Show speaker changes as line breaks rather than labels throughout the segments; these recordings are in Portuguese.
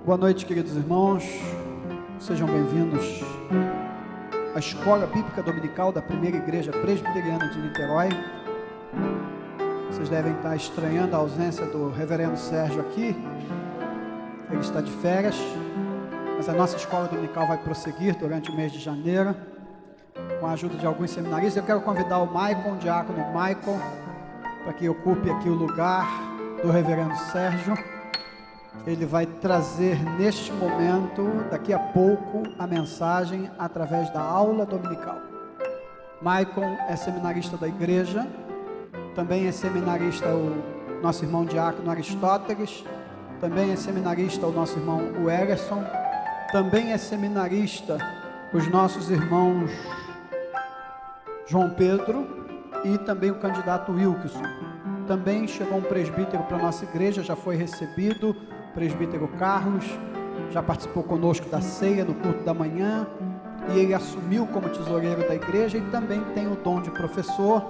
Boa noite, queridos irmãos, sejam bem-vindos à Escola Bíblica Dominical da Primeira Igreja Presbiteriana de Niterói. Vocês devem estar estranhando a ausência do reverendo Sérgio aqui, ele está de férias, mas a nossa Escola Dominical vai prosseguir durante o mês de janeiro, com a ajuda de alguns seminaristas. Eu quero convidar o Maicon, o diácono Maicon, para que ocupe aqui o lugar do reverendo Sérgio. Ele vai trazer neste momento, daqui a pouco, a mensagem através da aula dominical. Maicon é seminarista da igreja, também é seminarista o nosso irmão diácono Aristóteles, também é seminarista o nosso irmão Werson, também é seminarista os nossos irmãos João Pedro e também o candidato Wilkeson. Também chegou um presbítero para a nossa igreja, já foi recebido, presbítero Carlos, já participou conosco da ceia no culto da manhã, e ele assumiu como tesoureiro da igreja e também tem o dom de professor,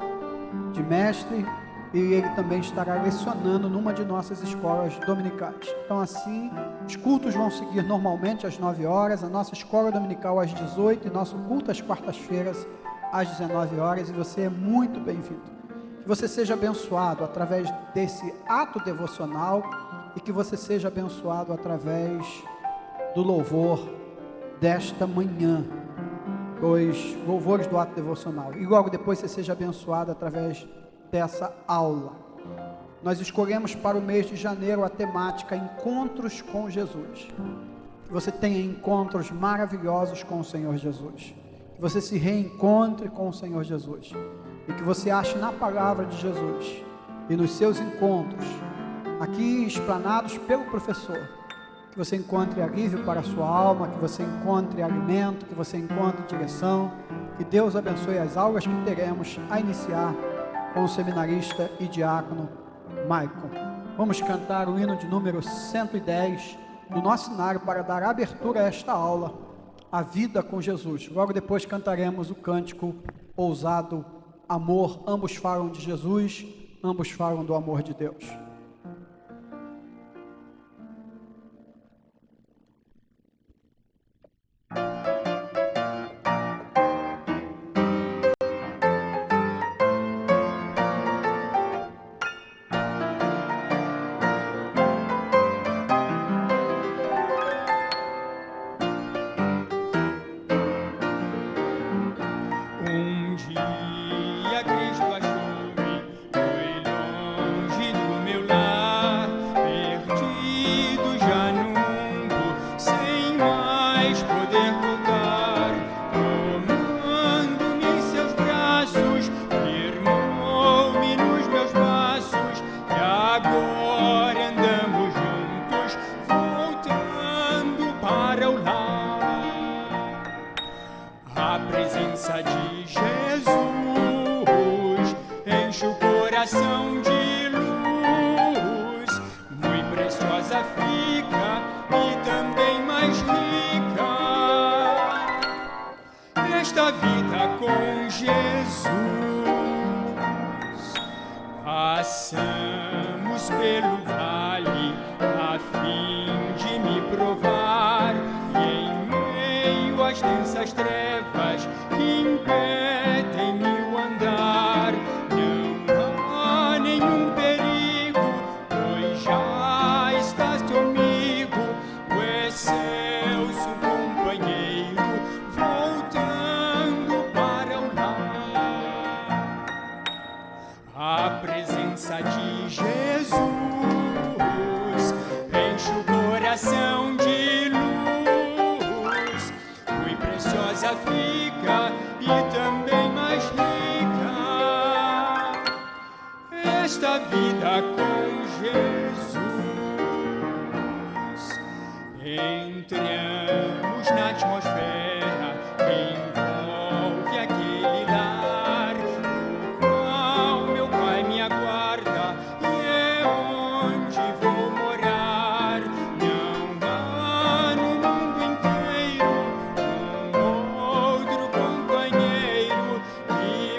de mestre, e ele também estará lecionando numa de nossas escolas dominicais. Então assim, os cultos vão seguir normalmente às 9 horas, a nossa escola dominical às 18 e nosso culto às quartas-feiras às 19 horas, e você é muito bem-vindo. Que você seja abençoado através desse ato devocional e que você seja abençoado através do louvor desta manhã, os louvores do ato devocional, e logo depois você seja abençoado através dessa aula. Nós escolhemos para o mês de janeiro a temática Encontros com Jesus. Que você tenha encontros maravilhosos com o Senhor Jesus, que você se reencontre com o Senhor Jesus, e que você ache na palavra de Jesus e nos seus encontros aqui explanados pelo professor, que você encontre alívio para a sua alma, que você encontre alimento, que você encontre direção. Que Deus abençoe as aulas que teremos a iniciar com o seminarista e diácono Maicon. Vamos cantar o hino de número 110 do nosso cenário para dar abertura a esta aula, A Vida com Jesus. Logo depois cantaremos o cântico ousado, Amor. Ambos falam de Jesus, ambos falam do amor de Deus.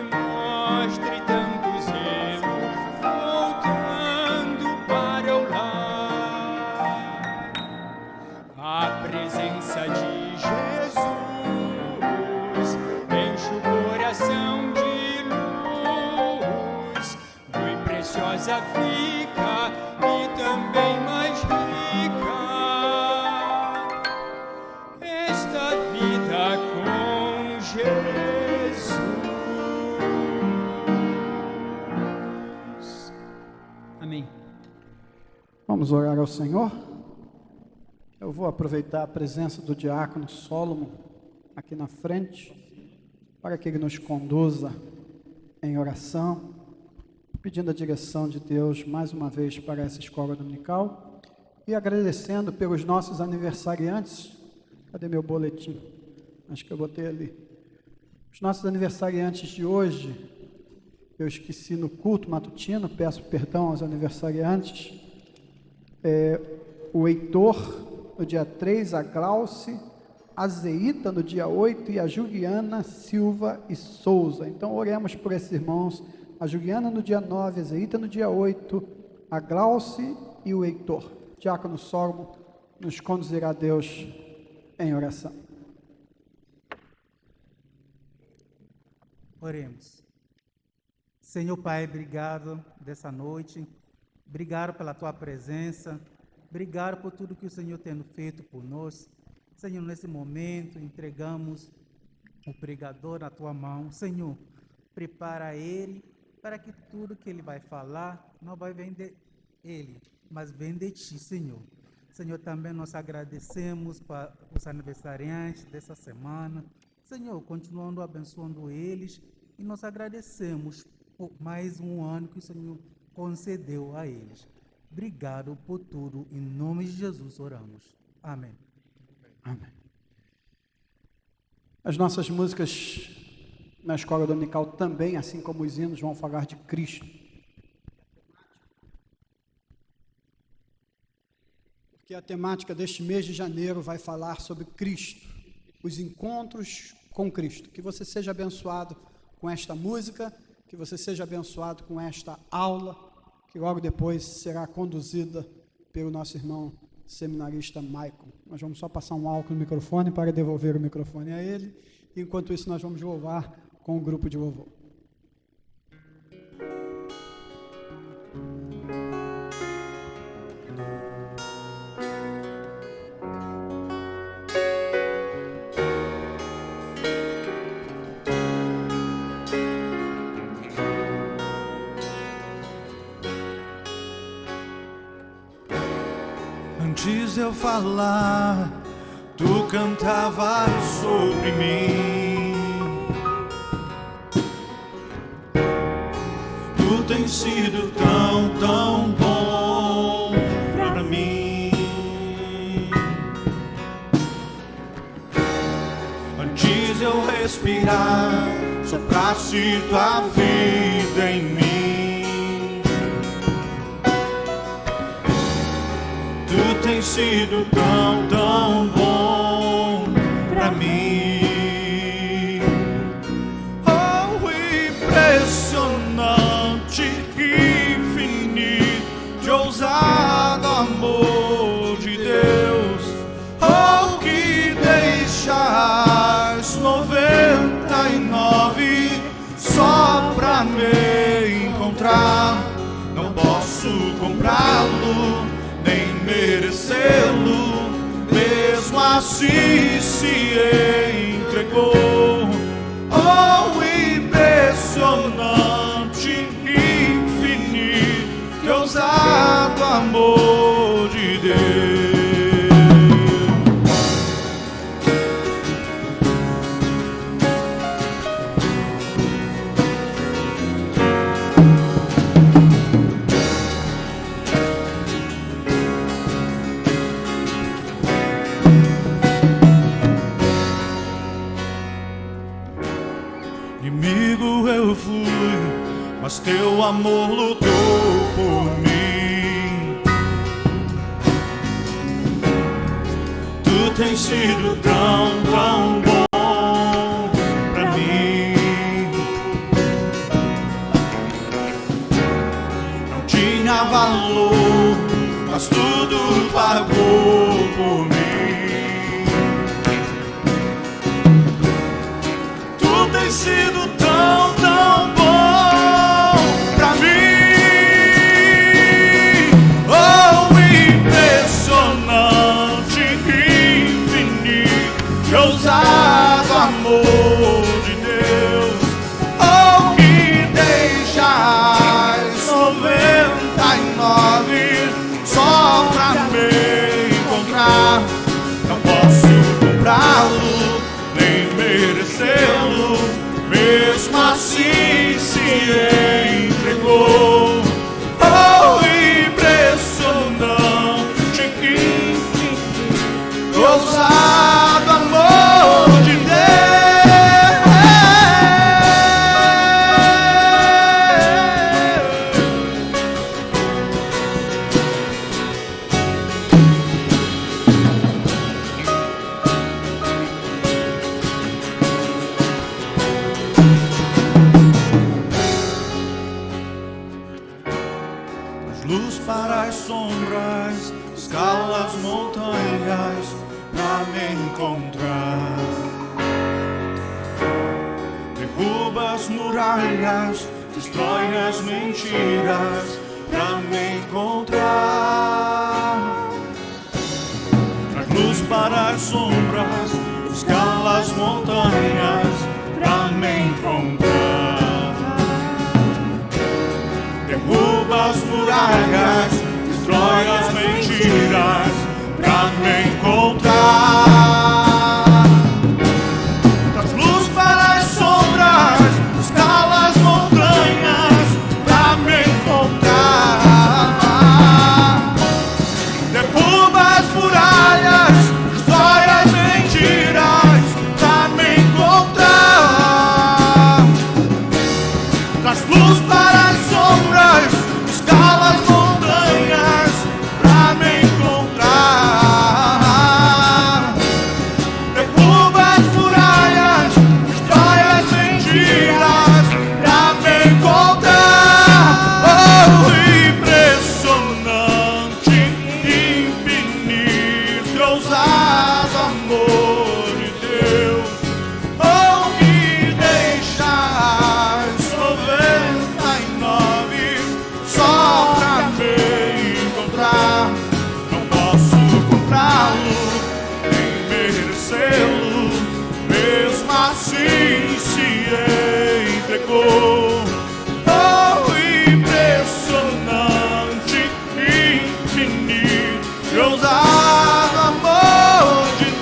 Mostre tanto zelo, voltando e também mais rica. Esta vida com Jesus. Amém.
Vamos orar ao Senhor. Eu vou aproveitar a presença do diácono Solomon aqui na frente, para que ele nos conduza em oração, pedindo a direção de Deus mais uma vez para essa escola dominical e agradecendo pelos nossos aniversariantes. Cadê meu boletim? Acho que eu botei ali. Os nossos aniversariantes de hoje, eu esqueci no culto matutino, peço perdão aos aniversariantes. O Heitor, no dia 3, a Glauce, a Zeita no dia 8 e a Juliana Silva e Souza. Então oremos por esses irmãos, a Juliana no dia 9, a Zeita no dia 8, a Glauce e o Heitor. Diácono Solomon nos conduzirá a Deus em oração.
Oremos. Senhor Pai, obrigado dessa noite, obrigado pela Tua presença, obrigado por tudo que o Senhor tem feito por nós. Senhor, nesse momento, entregamos o pregador na Tua mão. Senhor, prepara ele para que tudo que ele vai falar não vai vir de ele, mas vem de Ti, Senhor. Senhor, também nós agradecemos para os aniversariantes dessa semana. Senhor, continuando abençoando eles, e nós agradecemos por mais um ano que o Senhor concedeu a eles. Obrigado por tudo, em nome de Jesus oramos. Amém.
Amém. As nossas músicas na escola dominical também, assim como os hinos, vão falar de Cristo. Porque a temática deste mês de janeiro vai falar sobre Cristo, os encontros com Cristo. Que você seja abençoado com esta música, que você seja abençoado com esta aula, que logo depois será conduzida pelo nosso irmão seminarista Maicon. Nós vamos só passar um álcool no microfone para devolver o microfone a ele. Enquanto isso, nós vamos louvar com o grupo de louvor.
Antes de eu falar, tu cantavas sobre mim. Tu tens sido tão, tão bom para mim. Antes de eu respirar, sopraste tua vida em mim. Tu tens sido tão, tão bom pra mim. Oh, impressionante, infinito, ousado amor de Deus. Oh, que deixas 99 só pra me encontrar. Não posso comprá-lo, nem merecê-lo, mesmo assim se entregou. Oh, impressionante, infinito, ousado amor de Deus. Inimigo eu fui, mas teu amor lutou por mim. Tu tens sido tão, tão bom pra mim. Não tinha valor, mas tudo pagou por mim. Tu tens sido tão, tão bom pra mim. para as sombras, escala as montanhas pra me encontrar. Derruba as muralhas, destrói as mentiras pra me encontrar. Traz luz para as sombras, escala as montanhas pra me encontrar. Derruba as muralhas, destrói as mentiras pra me encontrar. Traz luz para as sombras, escala as montanhas pra me encontrar. Derruba as muralhas, destrói as mentiras pra me encontrar. Traz luz para as sombras, escala as montanhas pra me encontrar. Derruba as muralhas, destrói as mentiras pra me encontrar. Oh, impressionante, infinito, ousado amor de Deus. Oh, que deixas 99 só pra me encontrar. Não posso comprá-lo, nem merecê-lo, mesmo assim se entregou. Oh, impressionante, infinito e ousado amor de Deus.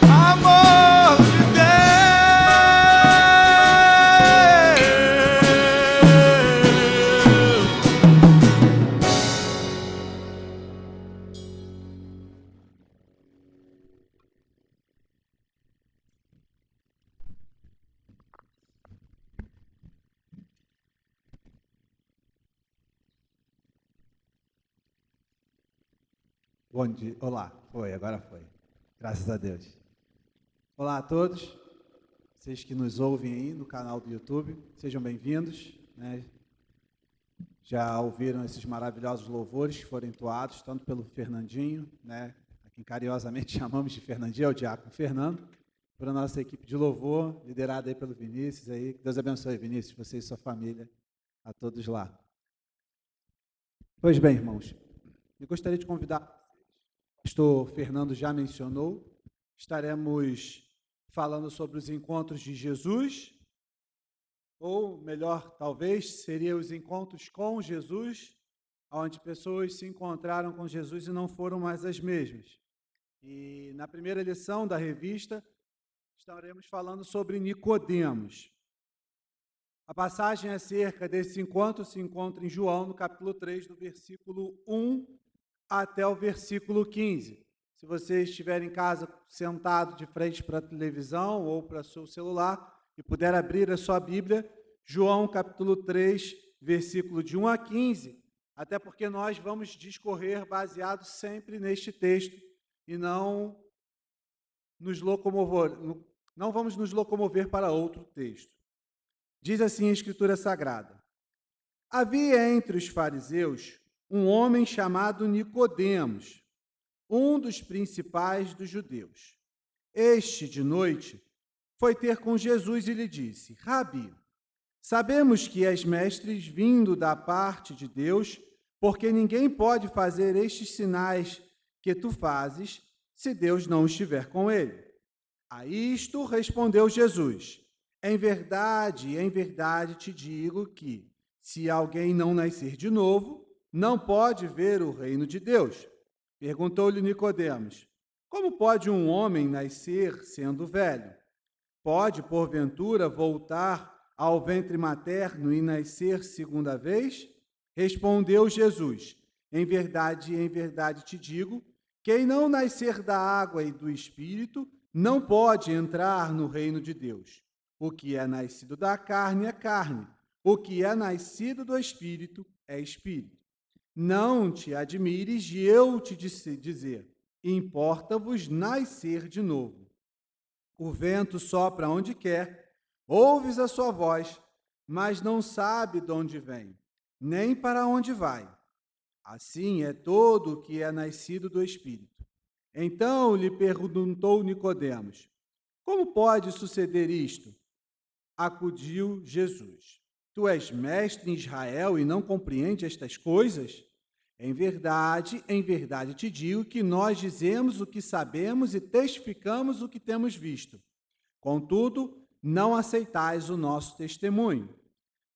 Amor de
Bom dia. Olá. Agora foi. Graças a Deus. Olá a todos. Vocês que nos ouvem aí no canal do YouTube, sejam bem-vindos, né? Já ouviram esses maravilhosos louvores que foram entoados, tanto pelo Fernandinho, né? A quem carinhosamente chamamos de Fernandinho, é o diácono Fernando, para a nossa equipe de louvor, liderada aí pelo Vinícius. Aí. Deus abençoe, Vinícius, você e sua família, a todos lá. Pois bem, irmãos, eu gostaria de convidar, o pastor Fernando já mencionou, estaremos falando sobre os encontros de Jesus, ou melhor, talvez, seriam os encontros com Jesus, onde pessoas se encontraram com Jesus e não foram mais as mesmas. E na primeira lição da revista, estaremos falando sobre Nicodemos. A passagem acerca desse encontro se encontra em João, no capítulo 3, do versículo 1 até o versículo 15. Se você estiver em casa sentado de frente para a televisão ou para o seu celular e puder abrir a sua Bíblia, João capítulo 3, versículo de 1 a 15, até porque nós vamos discorrer baseado sempre neste texto e não vamos nos locomover para outro texto. Diz assim a Escritura Sagrada: havia entre os fariseus um homem chamado Nicodemos, um dos principais dos judeus. Este, de noite, foi ter com Jesus e lhe disse: Rabi, sabemos que és mestre vindo da parte de Deus, porque ninguém pode fazer estes sinais que tu fazes se Deus não estiver com ele. A isto respondeu Jesus: em verdade te digo que, se alguém não nascer de novo, não pode ver o reino de Deus. Perguntou-lhe Nicodemos: como pode um homem nascer sendo velho? Pode, porventura, voltar ao ventre materno e nascer segunda vez? Respondeu Jesus: em verdade te digo, quem não nascer da água e do Espírito não pode entrar no reino de Deus. O que é nascido da carne é carne, o que é nascido do Espírito é Espírito. Não te admires de eu te dizer, importa-vos nascer de novo.
O vento sopra onde quer, ouves a sua voz, mas não sabe de onde vem, nem para onde vai. Assim é todo o que é nascido do Espírito. Então lhe perguntou Nicodemos: como pode suceder isto? Acudiu Jesus: tu és mestre em Israel e não compreende estas coisas? Em verdade te digo que nós dizemos o que sabemos e testificamos o que temos visto. Contudo, não aceitais o nosso testemunho.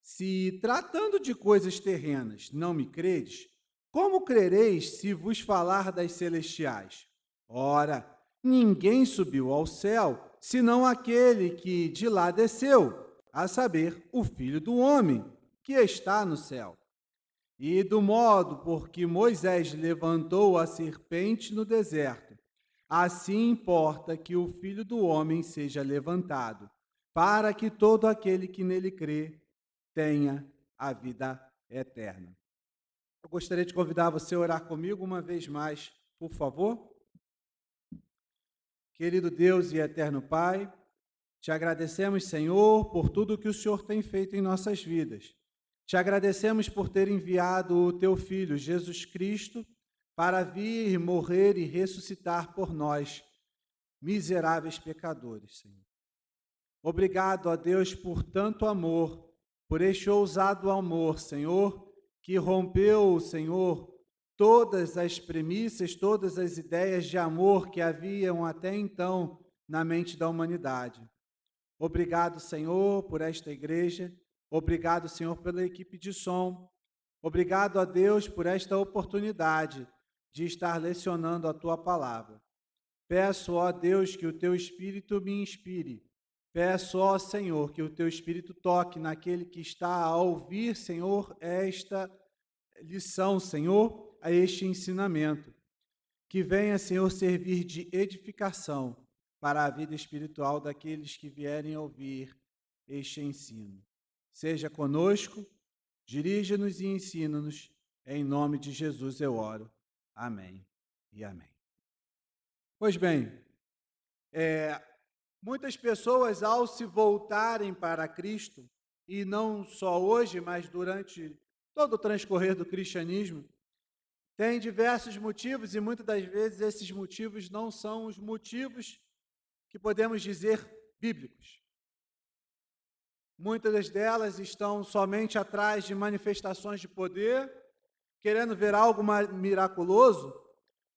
Se, tratando de coisas terrenas, não me credes, como crereis se vos falar das celestiais? Ora, ninguém subiu ao céu, senão aquele que de lá desceu, a saber, o Filho do Homem, que está no céu. E do modo por que Moisés levantou a serpente no deserto, assim importa que o Filho do Homem seja levantado, para que todo aquele que nele crê tenha a vida eterna. Eu gostaria de convidar você a orar comigo uma vez mais, por favor. Querido Deus e eterno Pai, te agradecemos, Senhor, por tudo que o Senhor tem feito em nossas vidas. Te agradecemos por ter enviado o teu Filho, Jesus Cristo, para vir, morrer e ressuscitar por nós, miseráveis pecadores, Senhor. Obrigado, ó Deus, por tanto amor, por este ousado amor, Senhor, que rompeu, Senhor, todas as premissas, todas as ideias de amor que haviam até então na mente da humanidade. Obrigado, Senhor, por esta igreja. Obrigado, Senhor, pela equipe de som. Obrigado a Deus por esta oportunidade de estar lecionando a Tua palavra. Peço, ó Deus, que o Teu Espírito me inspire. Peço, ó Senhor, que o Teu Espírito toque naquele que está a ouvir, Senhor, esta lição, Senhor, a este ensinamento. Que venha, Senhor, servir de edificação para a vida espiritual daqueles que vierem ouvir este ensino. Seja conosco, dirige-nos e ensina-nos. Em nome de Jesus eu oro. Amém e amém. Pois bem, muitas pessoas, ao se voltarem para Cristo, e não só hoje, mas durante todo o transcorrer do cristianismo, têm diversos motivos, e muitas das vezes esses motivos não são os motivos que podemos dizer bíblicos. Muitas delas estão somente atrás de manifestações de poder, querendo ver algo miraculoso.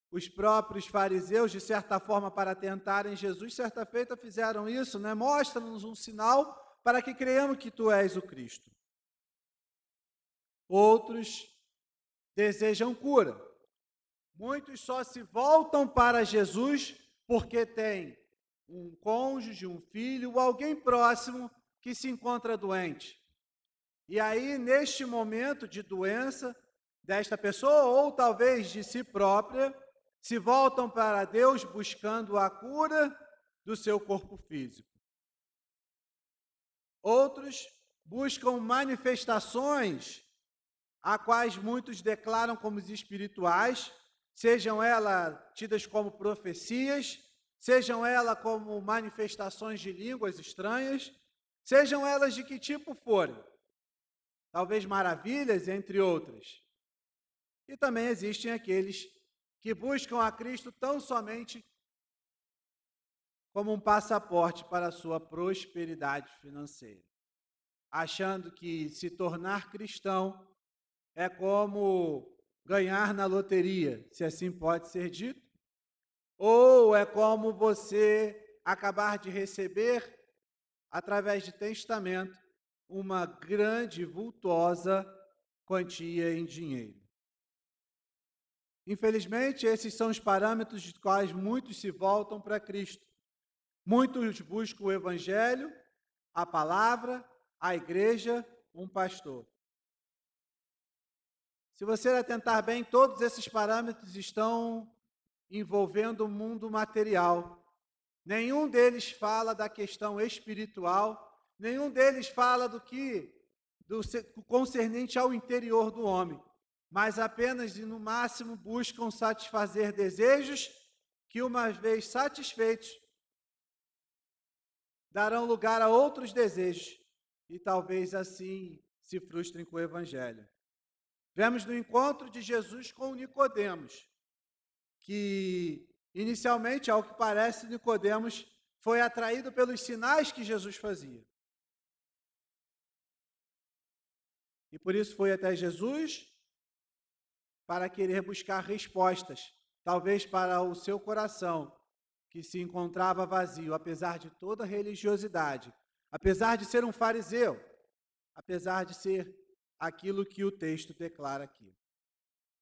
Os próprios fariseus, de certa forma, para tentarem Jesus, certa feita fizeram isso, né? Mostra-nos um sinal para que creiamos que tu és o Cristo. Outros desejam cura. Muitos só se voltam para Jesus porque têm um cônjuge, um filho, ou alguém próximo que se encontra doente. E aí, neste momento de doença desta pessoa, ou talvez de si própria, se voltam para Deus buscando a cura do seu corpo físico. Outros buscam manifestações, a quais muitos declaram como espirituais, sejam elas tidas como profecias, sejam elas como manifestações de línguas estranhas, sejam elas de que tipo forem, talvez maravilhas, entre outras. E também existem aqueles que buscam a Cristo tão somente como um passaporte para a sua prosperidade financeira, achando que se tornar cristão é como ganhar na loteria, se assim pode ser dito, ou é como você acabar de receber, através de testamento, uma grande, vultosa quantia em dinheiro. Infelizmente, esses são os parâmetros dos quais muitos se voltam para Cristo. Muitos buscam o Evangelho, a palavra, a igreja, um pastor. Se você atentar bem, todos esses parâmetros estão envolvendo o mundo material. Nenhum deles fala da questão espiritual, nenhum deles fala do concernente ao interior do homem, mas apenas e no máximo buscam satisfazer desejos que, uma vez satisfeitos, darão lugar a outros desejos e talvez assim se frustrem com o Evangelho. Vemos no encontro de Jesus com Nicodemos, que inicialmente, ao que parece, Nicodemos foi atraído pelos sinais que Jesus fazia. E por isso foi até Jesus para querer buscar respostas, talvez para o seu coração, que se encontrava vazio, apesar de toda a religiosidade, apesar de ser um fariseu, apesar de ser aquilo que o texto declara aqui.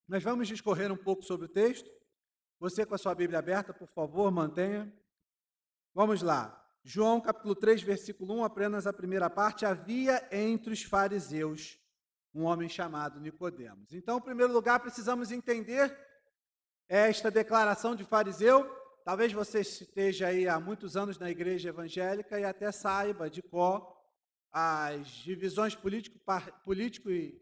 Nós vamos discorrer um pouco sobre o texto. Você com a sua Bíblia aberta, por favor, mantenha. Vamos lá. João capítulo 3, versículo 1, apenas a primeira parte. Havia entre os fariseus um homem chamado Nicodemos. Então, em primeiro lugar, precisamos entender esta declaração de fariseu. Talvez você esteja aí há muitos anos na igreja evangélica e até saiba de cor as divisões político e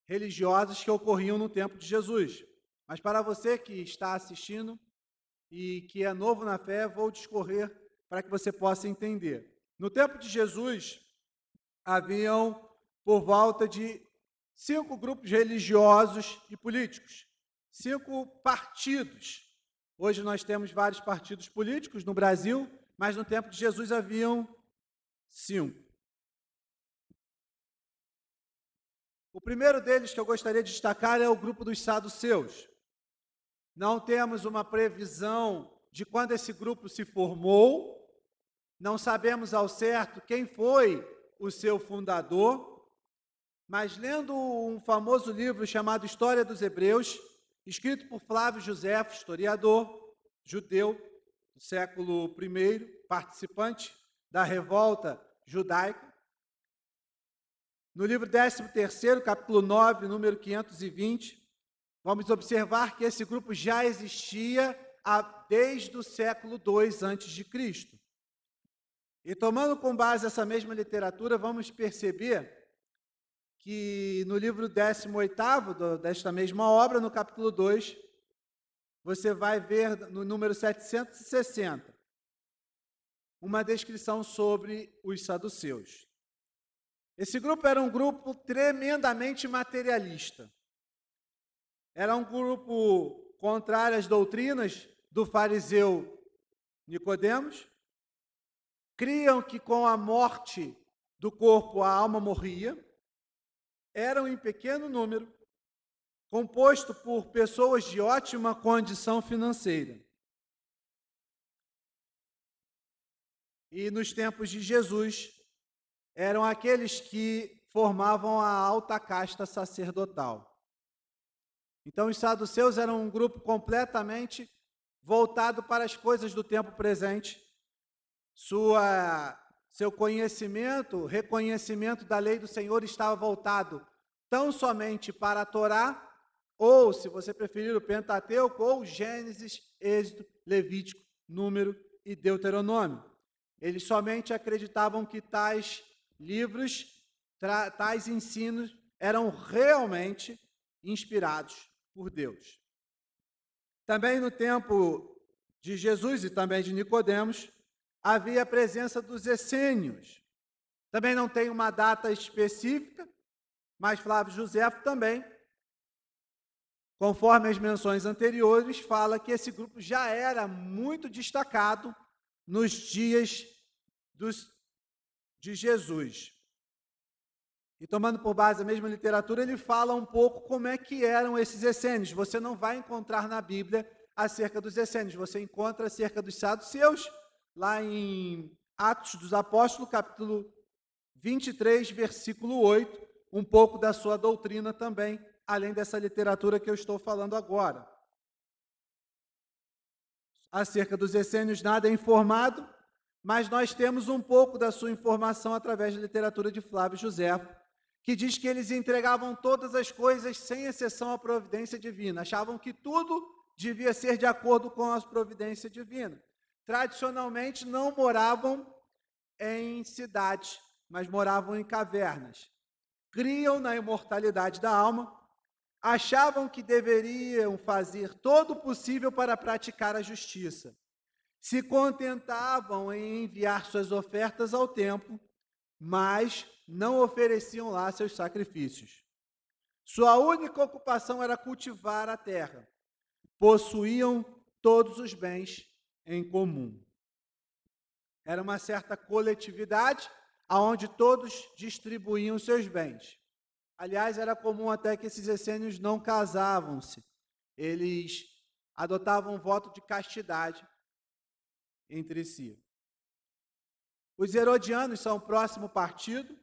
religiosas que ocorriam no tempo de Jesus. Mas para você que está assistindo e que é novo na fé, vou discorrer para que você possa entender. No tempo de Jesus, haviam por volta de 5 grupos religiosos e políticos, 5 partidos. Hoje nós temos vários partidos políticos no Brasil, mas no tempo de Jesus haviam 5. O primeiro deles que eu gostaria de destacar é o grupo dos saduceus. Não temos uma previsão de quando esse grupo se formou, não sabemos ao certo quem foi o seu fundador, mas lendo um famoso livro chamado História dos Hebreus, escrito por Flávio Josefo, historiador judeu do século I, participante da revolta judaica, no livro 13º, capítulo 9, número 520, vamos observar que esse grupo já existia desde o século II a.C. E tomando com base essa mesma literatura, vamos perceber que no livro 18º desta mesma obra, no capítulo 2, você vai ver no número 760, uma descrição sobre os saduceus. Esse grupo era um grupo tremendamente materialista. Era um grupo contrário às doutrinas do fariseu Nicodemos. Criam que com a morte do corpo a alma morria. Eram em pequeno número, composto por pessoas de ótima condição financeira. E nos tempos de Jesus, eram aqueles que formavam a alta casta sacerdotal. Então, os saduceus eram um grupo completamente voltado para as coisas do tempo presente. Seu conhecimento, reconhecimento da lei do Senhor estava voltado tão somente para a Torá, ou, se você preferir, o Pentateuco, ou Gênesis, Êxodo, Levítico, Número e Deuteronômio. Eles somente acreditavam que tais livros, tais ensinos, eram realmente inspirados por Deus. Também no tempo de Jesus e também de Nicodemos, havia a presença dos essênios. Também não tem uma data específica, mas Flávio Josefo também, conforme as menções anteriores, fala que esse grupo já era muito destacado nos dias de Jesus. E tomando por base a mesma literatura, ele fala um pouco como é que eram esses essênios. Você não vai encontrar na Bíblia acerca dos essênios, você encontra acerca dos saduceus, lá em Atos dos Apóstolos, capítulo 23, versículo 8, um pouco da sua doutrina também, além dessa literatura que eu estou falando agora. Acerca dos essênios nada é informado, mas nós temos um pouco da sua informação através da literatura de Flávio Josefo, que diz que eles entregavam todas as coisas sem exceção à providência divina. Achavam que tudo devia ser de acordo com a providência divina. Tradicionalmente não moravam em cidades, mas moravam em cavernas. Criam na imortalidade da alma, achavam que deveriam fazer todo o possível para praticar a justiça. se contentavam em enviar suas ofertas ao templo, mas não ofereciam lá seus sacrifícios. Sua única ocupação era cultivar a terra. Possuíam todos os bens em comum. Era uma certa coletividade, onde todos distribuíam seus bens. Aliás, era comum até que esses essênios não casavam-se. Eles adotavam um voto de castidade entre si. Os herodianos são o próximo partido,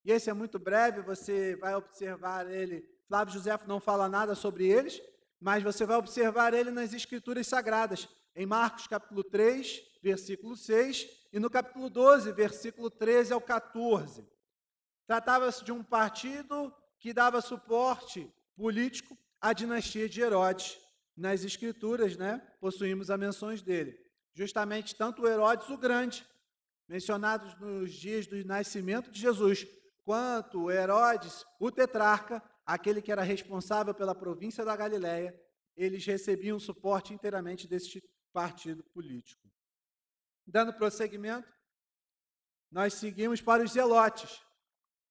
e esse é muito breve, você vai observar ele. Flávio Josefo não fala nada sobre eles, mas você vai observar ele nas Escrituras Sagradas, em Marcos capítulo 3, versículo 6, e no capítulo 12, versículo 13 ao 14. Tratava-se de um partido que dava suporte político à dinastia de Herodes. Nas Escrituras, possuímos as menções dele. Justamente tanto Herodes o Grande, mencionados nos dias do nascimento de Jesus, quanto Herodes o Tetrarca, aquele que era responsável pela província da Galileia, eles recebiam suporte inteiramente deste partido político. Dando prosseguimento, nós seguimos para os zelotes.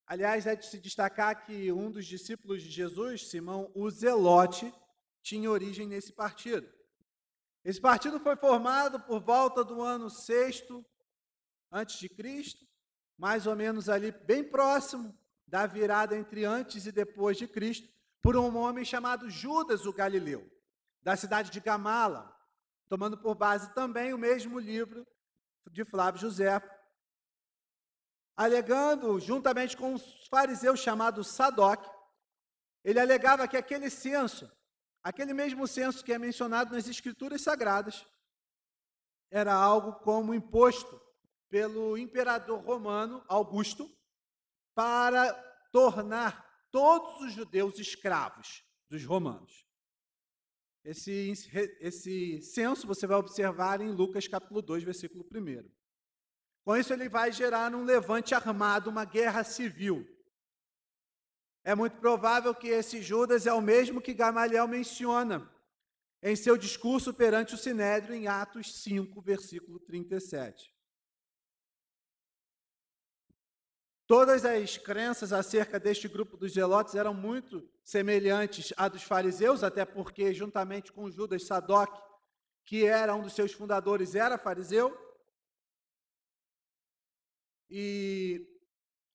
Aliás, é de se destacar que um dos discípulos de Jesus, Simão o Zelote, tinha origem nesse partido. Esse partido foi formado por volta do ano 6º antes de Cristo, mais ou menos ali bem próximo da virada entre antes e depois de Cristo, por um homem chamado Judas o Galileu, da cidade de Gamala, tomando por base também o mesmo livro de Flávio Josefo, alegando, juntamente com um fariseu chamado Sadoc, ele alegava que aquele censo, aquele mesmo censo que é mencionado nas Escrituras Sagradas, era algo como imposto pelo imperador romano Augusto para tornar todos os judeus escravos dos romanos. Esse censo você vai observar em Lucas capítulo 2, versículo 1. Com isso ele vai gerar um levante armado, uma guerra civil. É muito provável que esse Judas é o mesmo que Gamaliel menciona em seu discurso perante o Sinédrio em Atos 5, versículo 37. Todas as crenças acerca deste grupo dos zelotes eram muito semelhantes à dos fariseus, até porque, juntamente com Judas Sadoc, que era um dos seus fundadores, era fariseu. E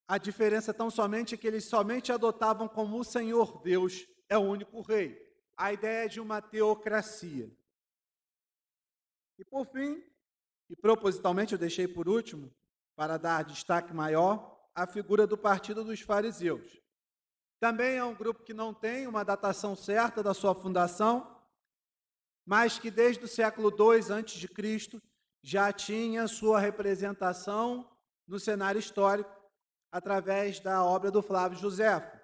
a diferença tão somente é que eles somente adotavam como o Senhor Deus é o único rei. A ideia de uma teocracia. E por fim, e propositalmente eu deixei por último, para dar destaque maior, a figura do partido dos fariseus. Também é um grupo que não tem uma datação certa da sua fundação, mas que desde o século II a.C. já tinha sua representação no cenário histórico através da obra do Flávio Josefo,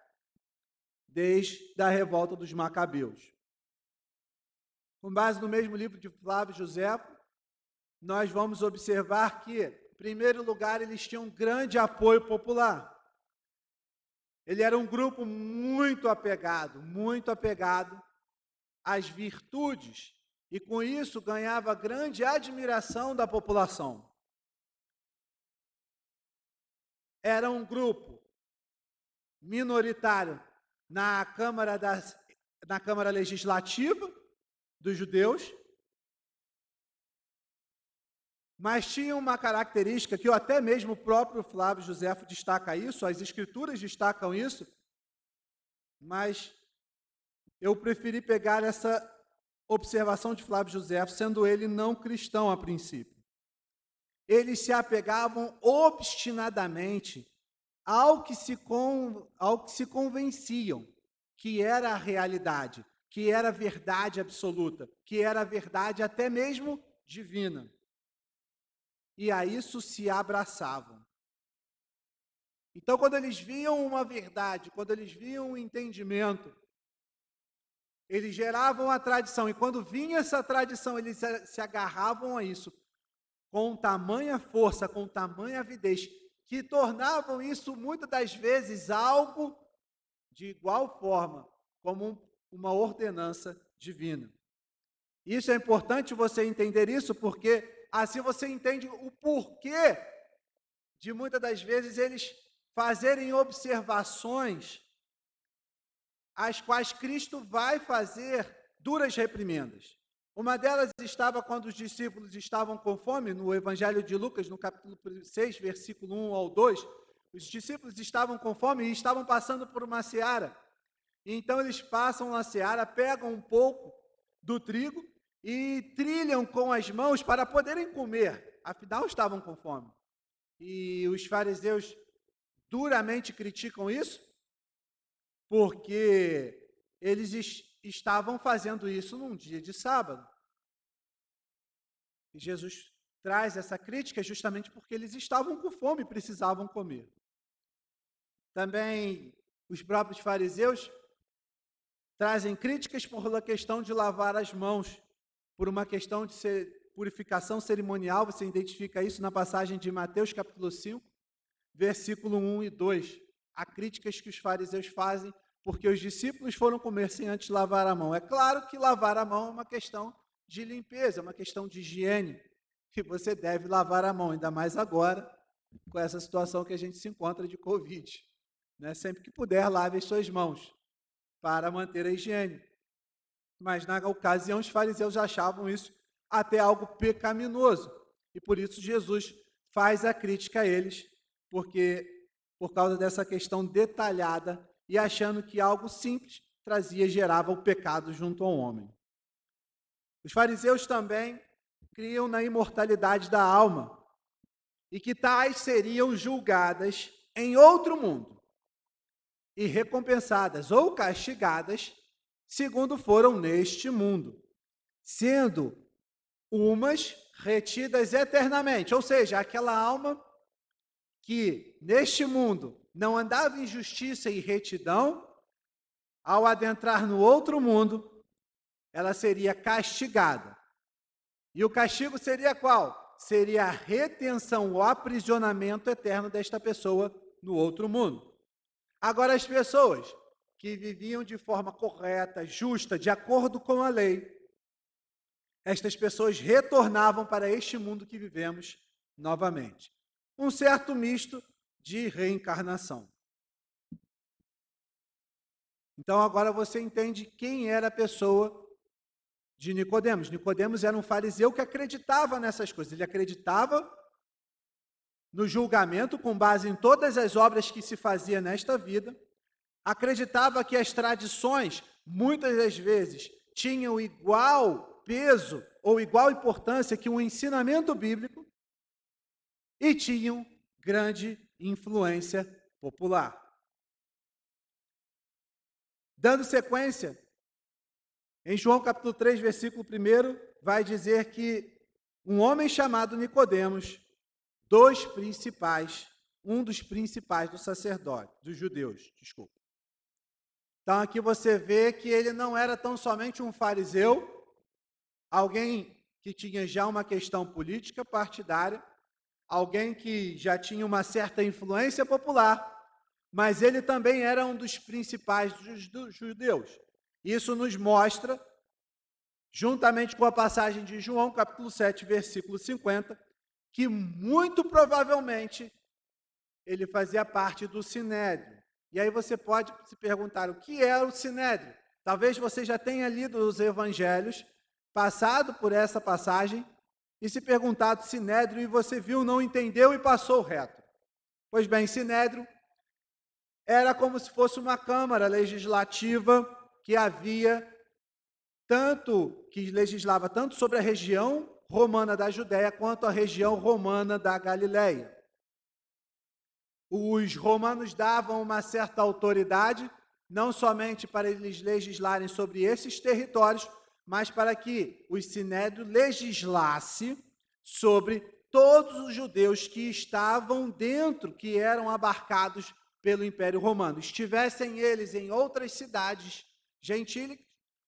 desde a revolta dos Macabeus. Com base no mesmo livro de Flávio Josefo, nós vamos observar que, em primeiro lugar, eles tinham um grande apoio popular. Ele era um grupo muito apegado às virtudes, e com isso ganhava grande admiração da população. Era um grupo minoritário na Câmara Legislativa dos judeus, mas tinha uma característica que até mesmo o próprio Flávio Josefo destaca isso, as Escrituras destacam isso, mas eu preferi pegar essa observação de Flávio Josefo, sendo ele não cristão a princípio. Eles se apegavam obstinadamente ao que se convenciam que era a realidade, que era a verdade absoluta, que era a verdade até mesmo divina. E a isso se abraçavam. Então, quando eles viam uma verdade, quando eles viam um entendimento, eles geravam a tradição, e quando vinha essa tradição, eles se agarravam a isso com tamanha força, com tamanha avidez, que tornavam isso, muitas das vezes, algo de igual forma, como uma ordenança divina. Isso é importante você entender isso, porque assim você entende o porquê de muitas das vezes eles fazerem observações às quais Cristo vai fazer duras reprimendas. Uma delas estava quando os discípulos estavam com fome, no Evangelho de Lucas, no capítulo 6, versículo 1 ao 2, os discípulos estavam com fome e estavam passando por uma seara. Então eles passam na seara, pegam um pouco do trigo e trilham com as mãos para poderem comer, afinal estavam com fome. E os fariseus duramente criticam isso, porque eles estavam fazendo isso num dia de sábado. E Jesus traz essa crítica justamente porque eles estavam com fome e precisavam comer. Também os próprios fariseus trazem críticas por uma questão de lavar as mãos, por uma questão de purificação cerimonial. Você identifica isso na passagem de Mateus capítulo 5, versículo 1 e 2. Há críticas que os fariseus fazem porque os discípulos foram comer sem antes lavar a mão. É claro que lavar a mão é uma questão de limpeza, é uma questão de higiene, que você deve lavar a mão, ainda mais agora, com essa situação que a gente se encontra de Covid. Né? Sempre que puder, lave as suas mãos, para manter a higiene. Mas, na ocasião, os fariseus achavam isso até algo pecaminoso. E por isso Jesus faz a crítica a eles, porque por causa dessa questão detalhada e achando que algo simples gerava o pecado junto ao homem. Os fariseus também criam na imortalidade da alma e que tais seriam julgadas em outro mundo e recompensadas ou castigadas segundo foram neste mundo, sendo umas retidas eternamente, ou seja, aquela alma que neste mundo não andava em justiça e retidão, ao adentrar no outro mundo, ela seria castigada. E o castigo seria qual? Seria a retenção, o aprisionamento eterno desta pessoa no outro mundo. Agora, as pessoas que viviam de forma correta, justa, de acordo com a lei, estas pessoas retornavam para este mundo que vivemos novamente. Um certo misto de reencarnação. Então, agora você entende quem era a pessoa de Nicodemos. Nicodemos era um fariseu que acreditava nessas coisas. Ele acreditava no julgamento com base em todas as obras que se fazia nesta vida. Acreditava que as tradições, muitas das vezes, tinham igual peso ou igual importância que um ensinamento bíblico e tinham grande influência popular. Dando sequência, em João capítulo 3, versículo 1, vai dizer que um homem chamado Nicodemos, um dos principais dos sacerdotes, dos judeus, desculpa. Então aqui você vê que ele não era tão somente um fariseu, alguém que tinha já uma questão política partidária, alguém que já tinha uma certa influência popular, mas ele também era um dos principais dos judeus. Isso nos mostra, juntamente com a passagem de João, capítulo 7, versículo 50, que muito provavelmente ele fazia parte do Sinédrio. E aí você pode se perguntar, o que é o Sinédrio? Talvez você já tenha lido os evangelhos, passado por essa passagem, e se perguntado Sinédrio, e você viu, não entendeu e passou reto. Pois bem, Sinédrio era como se fosse uma câmara legislativa que legislava tanto sobre a região romana da Judéia quanto a região romana da Galileia. Os romanos davam uma certa autoridade, não somente para eles legislarem sobre esses territórios, mas para que o Sinédrio legislasse sobre todos os judeus que estavam dentro, que eram abarcados pelo Império Romano, estivessem eles em outras cidades gentílicas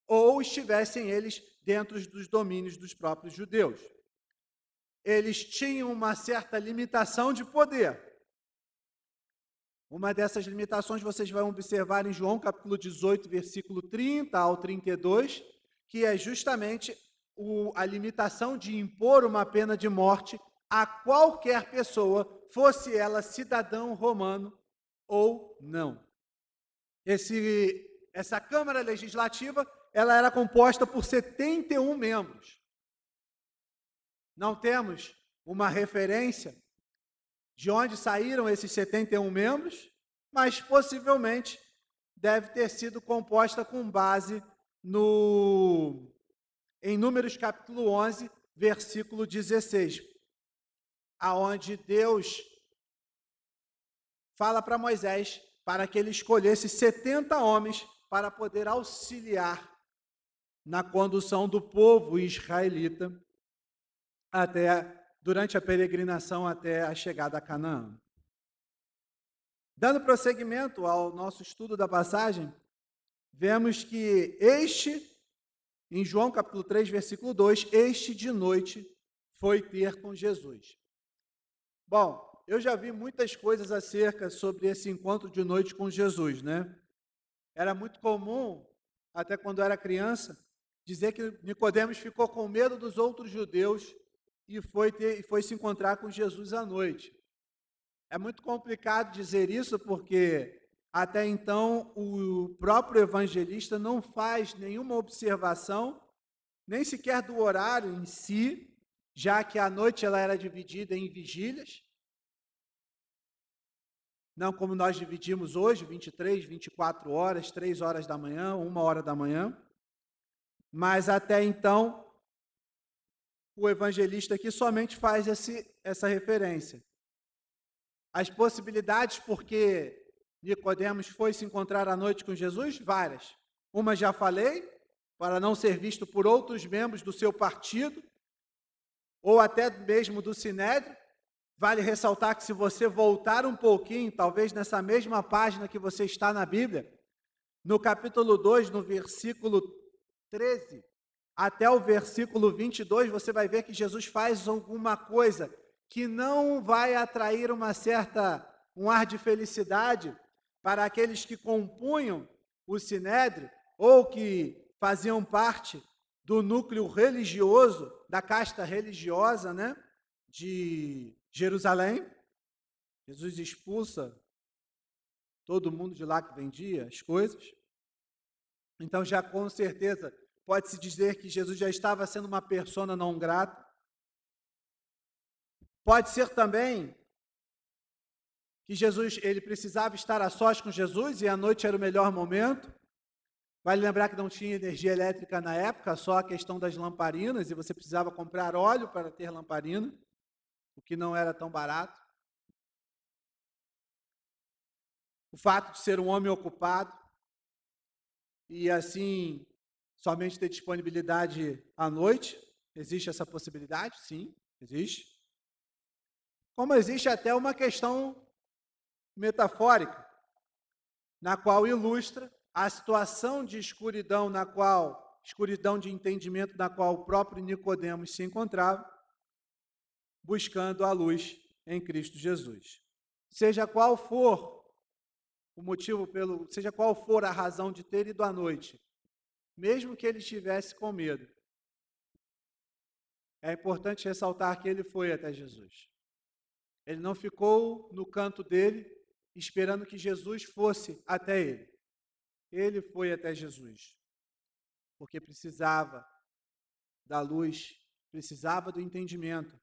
ou estivessem eles dentro dos domínios dos próprios judeus. Eles tinham uma certa limitação de poder. Uma dessas limitações vocês vão observar em João capítulo 18, versículo 30 ao 32, que é justamente a limitação de impor uma pena de morte a qualquer pessoa, fosse ela cidadão romano ou não. Essa Câmara Legislativa, ela era composta por 71 membros. Não temos uma referência de onde saíram esses 71 membros, mas possivelmente deve ter sido composta com base em Números capítulo 11, versículo 16, aonde Deus fala para Moisés para que ele escolhesse 70 homens para poder auxiliar na condução do povo israelita durante a peregrinação até a chegada a Canaã. Dando prosseguimento ao nosso estudo da passagem, vemos que em João capítulo 3, versículo 2, este de noite foi ter com Jesus. Bom, eu já vi muitas coisas acerca sobre esse encontro de noite com Jesus, né? Era muito comum, até quando era criança, dizer que Nicodemos ficou com medo dos outros judeus e foi se encontrar com Jesus à noite. É muito complicado dizer isso porque até então o próprio evangelista não faz nenhuma observação, nem sequer do horário em si, já que a noite ela era dividida em vigílias, não como nós dividimos hoje, 23, 24 horas, 3 horas da manhã, 1 hora da manhã, mas até então o evangelista aqui somente faz essa referência. As possibilidades porque Nicodemos foi se encontrar à noite com Jesus, várias. Uma já falei, para não ser visto por outros membros do seu partido, ou até mesmo do Sinédrio. Vale ressaltar que se você voltar um pouquinho, talvez nessa mesma página que você está na Bíblia, no capítulo 2, no versículo 13, até o versículo 22, você vai ver que Jesus faz alguma coisa que não vai atrair um ar de felicidade para aqueles que compunham o Sinédrio ou que faziam parte do núcleo religioso, da casta religiosa, né, de Jerusalém. Jesus expulsa todo mundo de lá que vendia as coisas. Então, já com certeza, pode-se dizer que Jesus já estava sendo uma persona não grata. Pode ser também que Jesus, ele precisava estar a sós com Jesus e a noite era o melhor momento. Vale lembrar que não tinha energia elétrica na época, só a questão das lamparinas, e você precisava comprar óleo para ter lamparina, o que não era tão barato. O fato de ser um homem ocupado e assim somente ter disponibilidade à noite, existe essa possibilidade? Sim, existe. Como existe até uma questão metafórica, na qual ilustra a situação de escuridão escuridão de entendimento na qual o próprio Nicodemos se encontrava, buscando a luz em Cristo Jesus. Seja qual for o motivo seja qual for a razão de ter ido à noite, mesmo que ele estivesse com medo, é importante ressaltar que ele foi até Jesus. Ele não ficou no canto dele, esperando que Jesus fosse até ele. Ele foi até Jesus, porque precisava da luz, precisava do entendimento,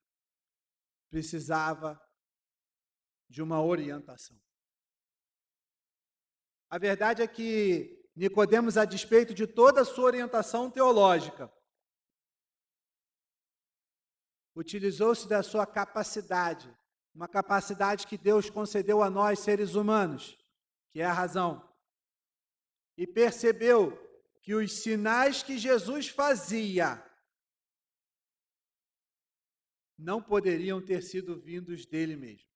precisava de uma orientação. A verdade é que Nicodemos, a despeito de toda a sua orientação teológica, utilizou-se da sua capacidade, uma capacidade que Deus concedeu a nós, seres humanos, que é a razão, e percebeu que os sinais que Jesus fazia não poderiam ter sido vindos dele mesmo.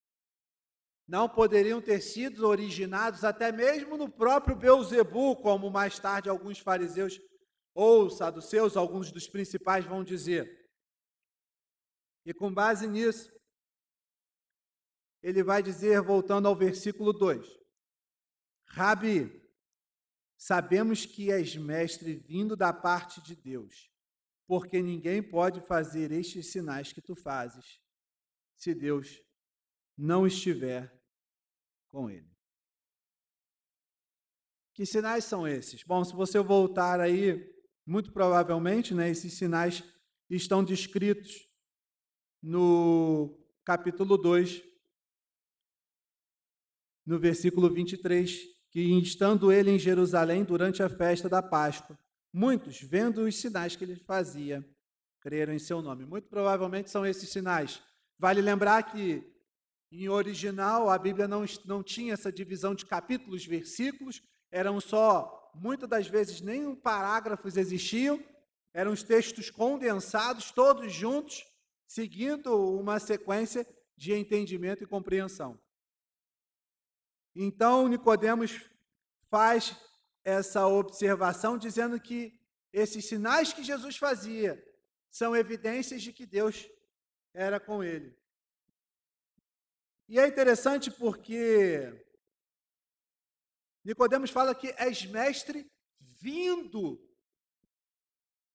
Não poderiam ter sido originados até mesmo no próprio Beelzebu, como mais tarde alguns fariseus ou saduceus, alguns dos principais vão dizer. E com base nisso, ele vai dizer, voltando ao versículo 2, Rabi, sabemos que és mestre vindo da parte de Deus, porque ninguém pode fazer estes sinais que tu fazes, se Deus não estiver com ele. Que sinais são esses? Bom, se você voltar aí, muito provavelmente, né, esses sinais estão descritos no capítulo 2, no versículo 23, que estando ele em Jerusalém durante a festa da Páscoa, muitos, vendo os sinais que ele fazia, creram em seu nome. Muito provavelmente são esses sinais. Vale lembrar que, em original, a Bíblia não tinha essa divisão de capítulos, versículos, eram só, muitas das vezes, nem parágrafos existiam, eram os textos condensados, todos juntos, seguindo uma sequência de entendimento e compreensão. Então, Nicodemos faz essa observação dizendo que esses sinais que Jesus fazia são evidências de que Deus era com ele. E é interessante porque Nicodemos fala que és mestre vindo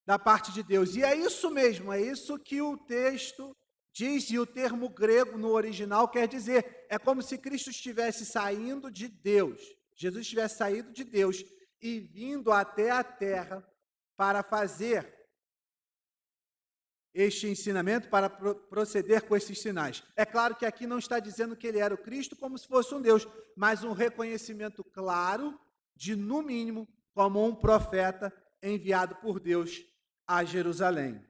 da parte de Deus. E é isso mesmo, é isso que o texto diz, e o termo grego no original quer dizer. É como se Cristo estivesse saindo de Deus, Jesus estivesse saído de Deus e vindo até a terra para fazer este ensinamento, para proceder com esses sinais. É claro que aqui não está dizendo que ele era o Cristo como se fosse um Deus, mas um reconhecimento claro de, no mínimo, como um profeta enviado por Deus a Jerusalém.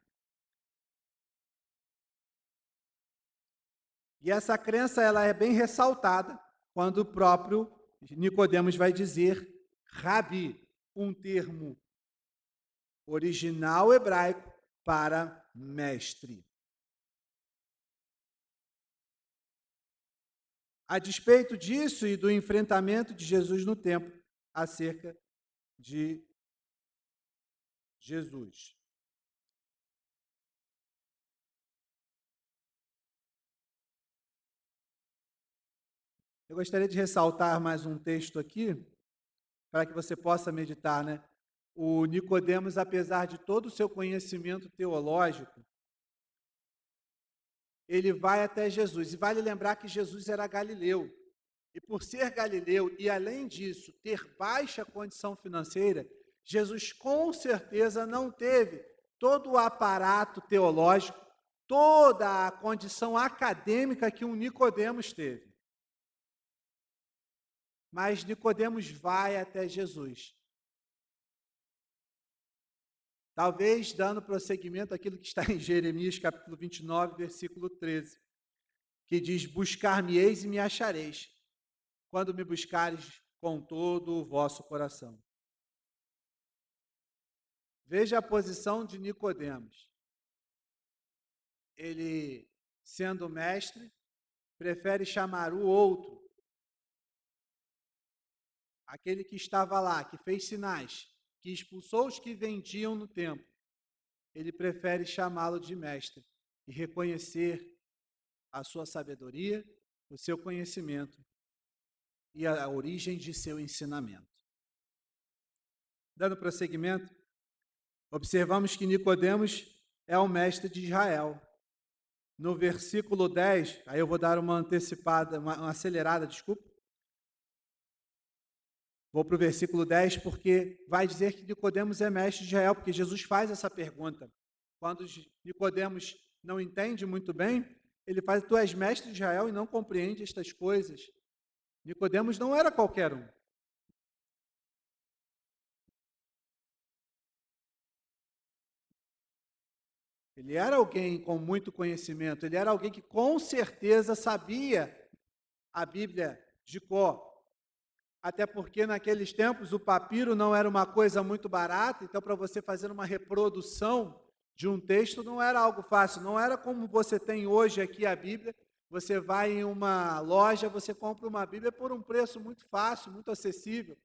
E essa crença ela é bem ressaltada quando o próprio Nicodemos vai dizer Rabi, um termo original hebraico para mestre. A despeito disso e do enfrentamento de Jesus no templo acerca de Jesus. Eu gostaria de ressaltar mais um texto aqui, para que você possa meditar, né? O Nicodemos, apesar de todo o seu conhecimento teológico, ele vai até Jesus. E vale lembrar que Jesus era galileu. E por ser galileu e, além disso, ter baixa condição financeira, Jesus com certeza não teve todo o aparato teológico, toda a condição acadêmica que um Nicodemos teve. Mas Nicodemos vai até Jesus. Talvez dando prosseguimento àquilo que está em Jeremias, capítulo 29, versículo 13, que diz, buscar-me-eis e me achareis, quando me buscares com todo o vosso coração. Veja a posição de Nicodemos. Ele, sendo mestre, prefere chamar o outro, aquele que estava lá, que fez sinais, que expulsou os que vendiam no templo. Ele prefere chamá-lo de mestre e reconhecer a sua sabedoria, o seu conhecimento e a origem de seu ensinamento. Dando prosseguimento, observamos que Nicodemos é o mestre de Israel. No versículo 10, aí eu vou dar uma antecipada, uma acelerada, desculpa. Vou para o versículo 10, porque vai dizer que Nicodemos é mestre de Israel, porque Jesus faz essa pergunta. Quando Nicodemos não entende muito bem, ele faz, tu és mestre de Israel e não compreende estas coisas. Nicodemos não era qualquer um. Ele era alguém com muito conhecimento, ele era alguém que com certeza sabia a Bíblia de cor. Até porque naqueles tempos o papiro não era uma coisa muito barata, então para você fazer uma reprodução de um texto não era algo fácil, não era como você tem hoje aqui a Bíblia, você vai em uma loja, você compra uma Bíblia por um preço muito fácil, muito acessível.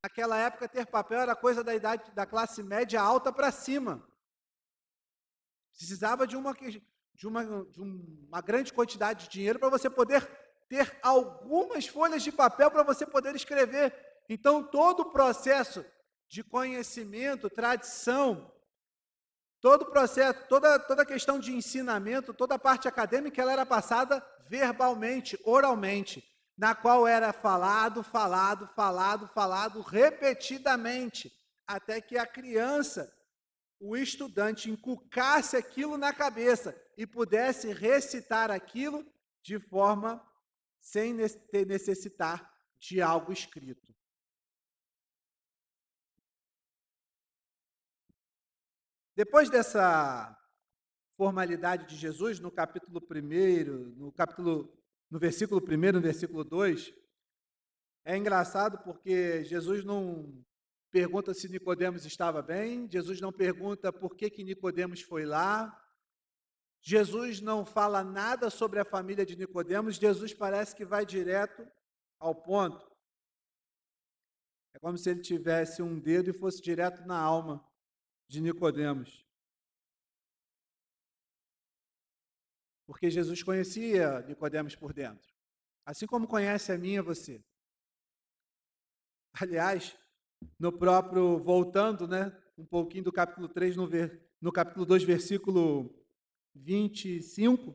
Naquela época ter papel era coisa da classe média alta para cima. Precisava de uma grande quantidade de dinheiro para você poder ter algumas folhas de papel para você poder escrever. Então, todo o processo de conhecimento, tradição, Todo o processo, toda a questão de ensinamento, toda a parte acadêmica, ela era passada verbalmente, oralmente, na qual era falado repetidamente, até que a criança, o estudante, inculcasse aquilo na cabeça e pudesse recitar aquilo de forma sem necessitar de algo escrito. Depois dessa formalidade de Jesus, no capítulo 1, no versículo 1, no versículo 2, é engraçado porque Jesus não pergunta se Nicodemos estava bem, Jesus não pergunta por que Nicodemos foi lá, Jesus não fala nada sobre a família de Nicodemos, Jesus parece que vai direto ao ponto. É como se ele tivesse um dedo e fosse direto na alma de Nicodemos. Porque Jesus conhecia Nicodemos por dentro, assim como conhece a mim e a você. Aliás, no próprio, voltando, um pouquinho do capítulo 3, no capítulo 2, versículo 25,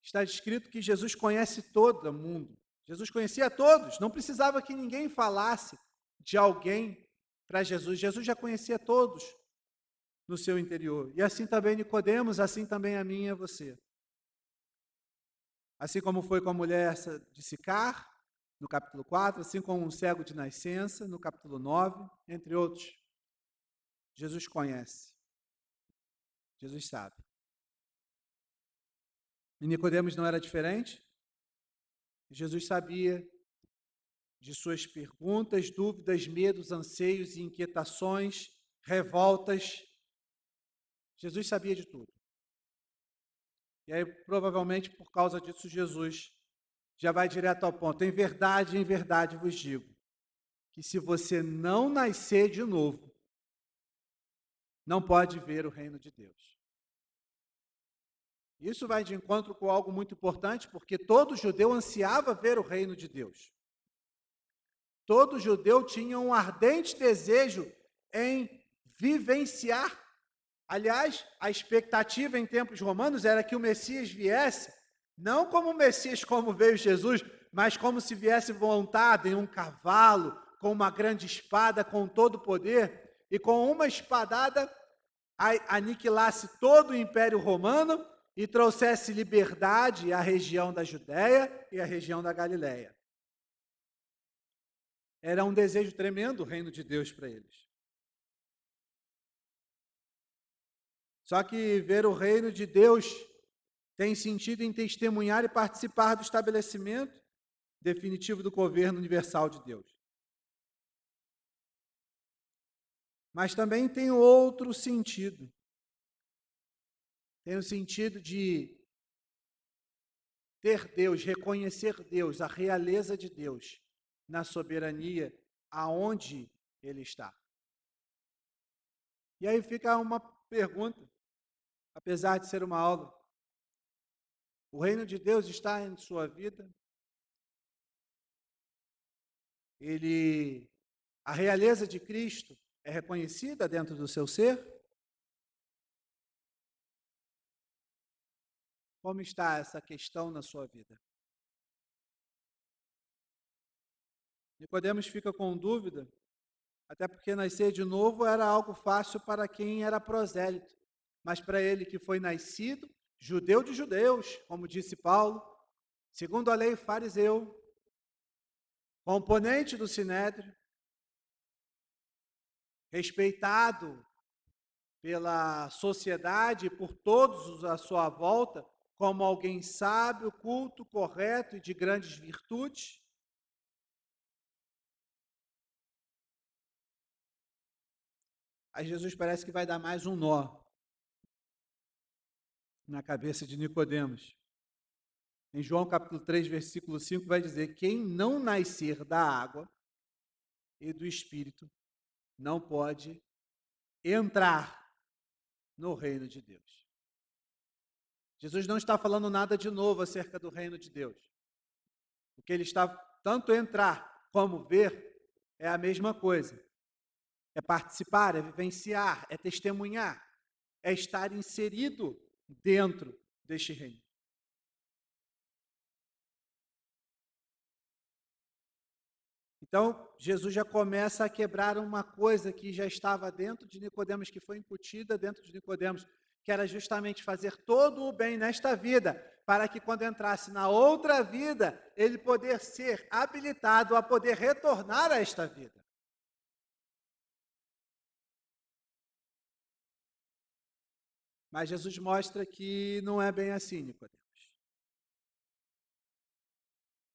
está escrito que Jesus conhece todo mundo. Jesus conhecia todos, não precisava que ninguém falasse de alguém para Jesus. Jesus já conhecia todos no seu interior. E assim também Nicodemos, assim também a mim e a você. Assim como foi com a mulher de Sicar, no capítulo 4, assim como um cego de nascença, no capítulo 9, entre outros. Jesus conhece. Jesus sabe. E Nicodemos não era diferente? Jesus sabia de suas perguntas, dúvidas, medos, anseios e inquietações, revoltas. Jesus sabia de tudo. E aí, provavelmente, por causa disso, Jesus já vai direto ao ponto. Em verdade vos digo, que se você não nascer de novo, não pode ver o reino de Deus. Isso vai de encontro com algo muito importante, porque todo judeu ansiava ver o reino de Deus. Todo judeu tinha um ardente desejo em vivenciar. Aliás, a expectativa em tempos romanos era que o Messias viesse, não como o Messias como veio Jesus, mas como se viesse montado em um cavalo, com uma grande espada, com todo o poder, e com uma espadada aniquilasse todo o Império Romano e trouxesse liberdade à região da Judéia e à região da Galiléia. Era um desejo tremendo o reino de Deus para eles. Só que ver o reino de Deus tem sentido em testemunhar e participar do estabelecimento definitivo do governo universal de Deus. Mas também tem outro sentido. Tem o sentido de ter Deus, reconhecer Deus, a realeza de Deus na soberania aonde Ele está. E aí fica uma pergunta, apesar de ser uma aula. O reino de Deus está em sua vida? A realeza de Cristo é reconhecida dentro do seu ser? Como está essa questão na sua vida? Nicodemos fica com dúvida, até porque nascer de novo era algo fácil para quem era prosélito, mas para ele que foi nascido, judeu de judeus, como disse Paulo, segundo a lei fariseu, componente do Sinédrio, respeitado pela sociedade e por todos à sua volta, como alguém sábio, culto, correto e de grandes virtudes. Aí Jesus parece que vai dar mais um nó na cabeça de Nicodemos. Em João capítulo 3, versículo 5, vai dizer: quem não nascer da água e do Espírito não pode entrar no reino de Deus. Jesus não está falando nada de novo acerca do reino de Deus. O que ele está, tanto entrar como ver, é a mesma coisa. É participar, é vivenciar, é testemunhar. é estar inserido dentro deste reino. Então, Jesus já começa a quebrar uma coisa que já estava dentro de Nicodemos, que foi incutida dentro de Nicodemos, que era justamente fazer todo o bem nesta vida, para que quando entrasse na outra vida, ele poder ser habilitado a poder retornar a esta vida. Mas Jesus mostra que não é bem assim, Nicodemos.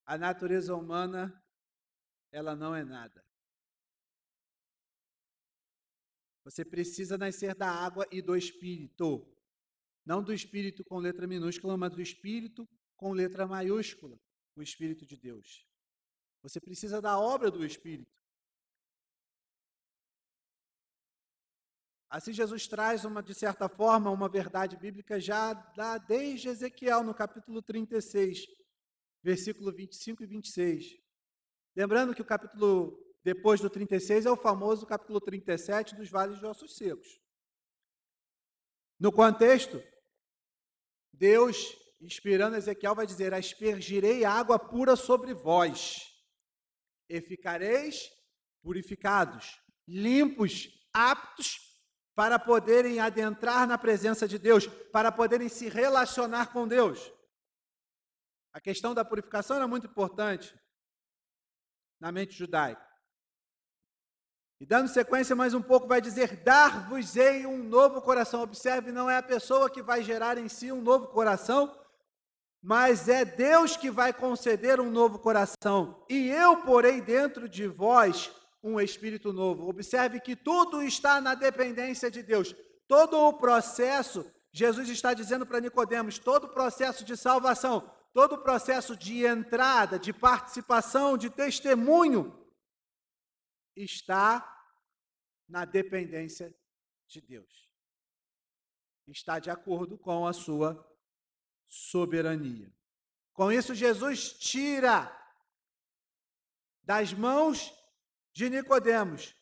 A natureza humana, ela não é nada. Você precisa nascer da água e do Espírito. Não do Espírito com letra minúscula, mas do Espírito com letra maiúscula, o Espírito de Deus. Você precisa da obra do Espírito. Assim, Jesus traz, de certa forma, uma verdade bíblica já desde Ezequiel, no capítulo 36, versículo 25 e 26. Lembrando que o capítulo depois do 36 é o famoso capítulo 37 dos vales de ossos secos. No contexto, Deus, inspirando Ezequiel, vai dizer: aspergirei água pura sobre vós, e ficareis purificados, limpos, aptos para poderem adentrar na presença de Deus, para poderem se relacionar com Deus. A questão da purificação era muito importante na mente judaica. E dando sequência mais um pouco, vai dizer: dar-vos-ei um novo coração. Observe, não é a pessoa que vai gerar em si um novo coração, mas é Deus que vai conceder um novo coração. E eu porei dentro de vós um espírito novo. Observe que tudo está na dependência de Deus. Todo o processo, Jesus está dizendo para Nicodemos, todo o processo de salvação, todo o processo de entrada, de participação, de testemunho, está na dependência de Deus. Está de acordo com a sua soberania. Com isso, Jesus tira das mãos de Nicodemos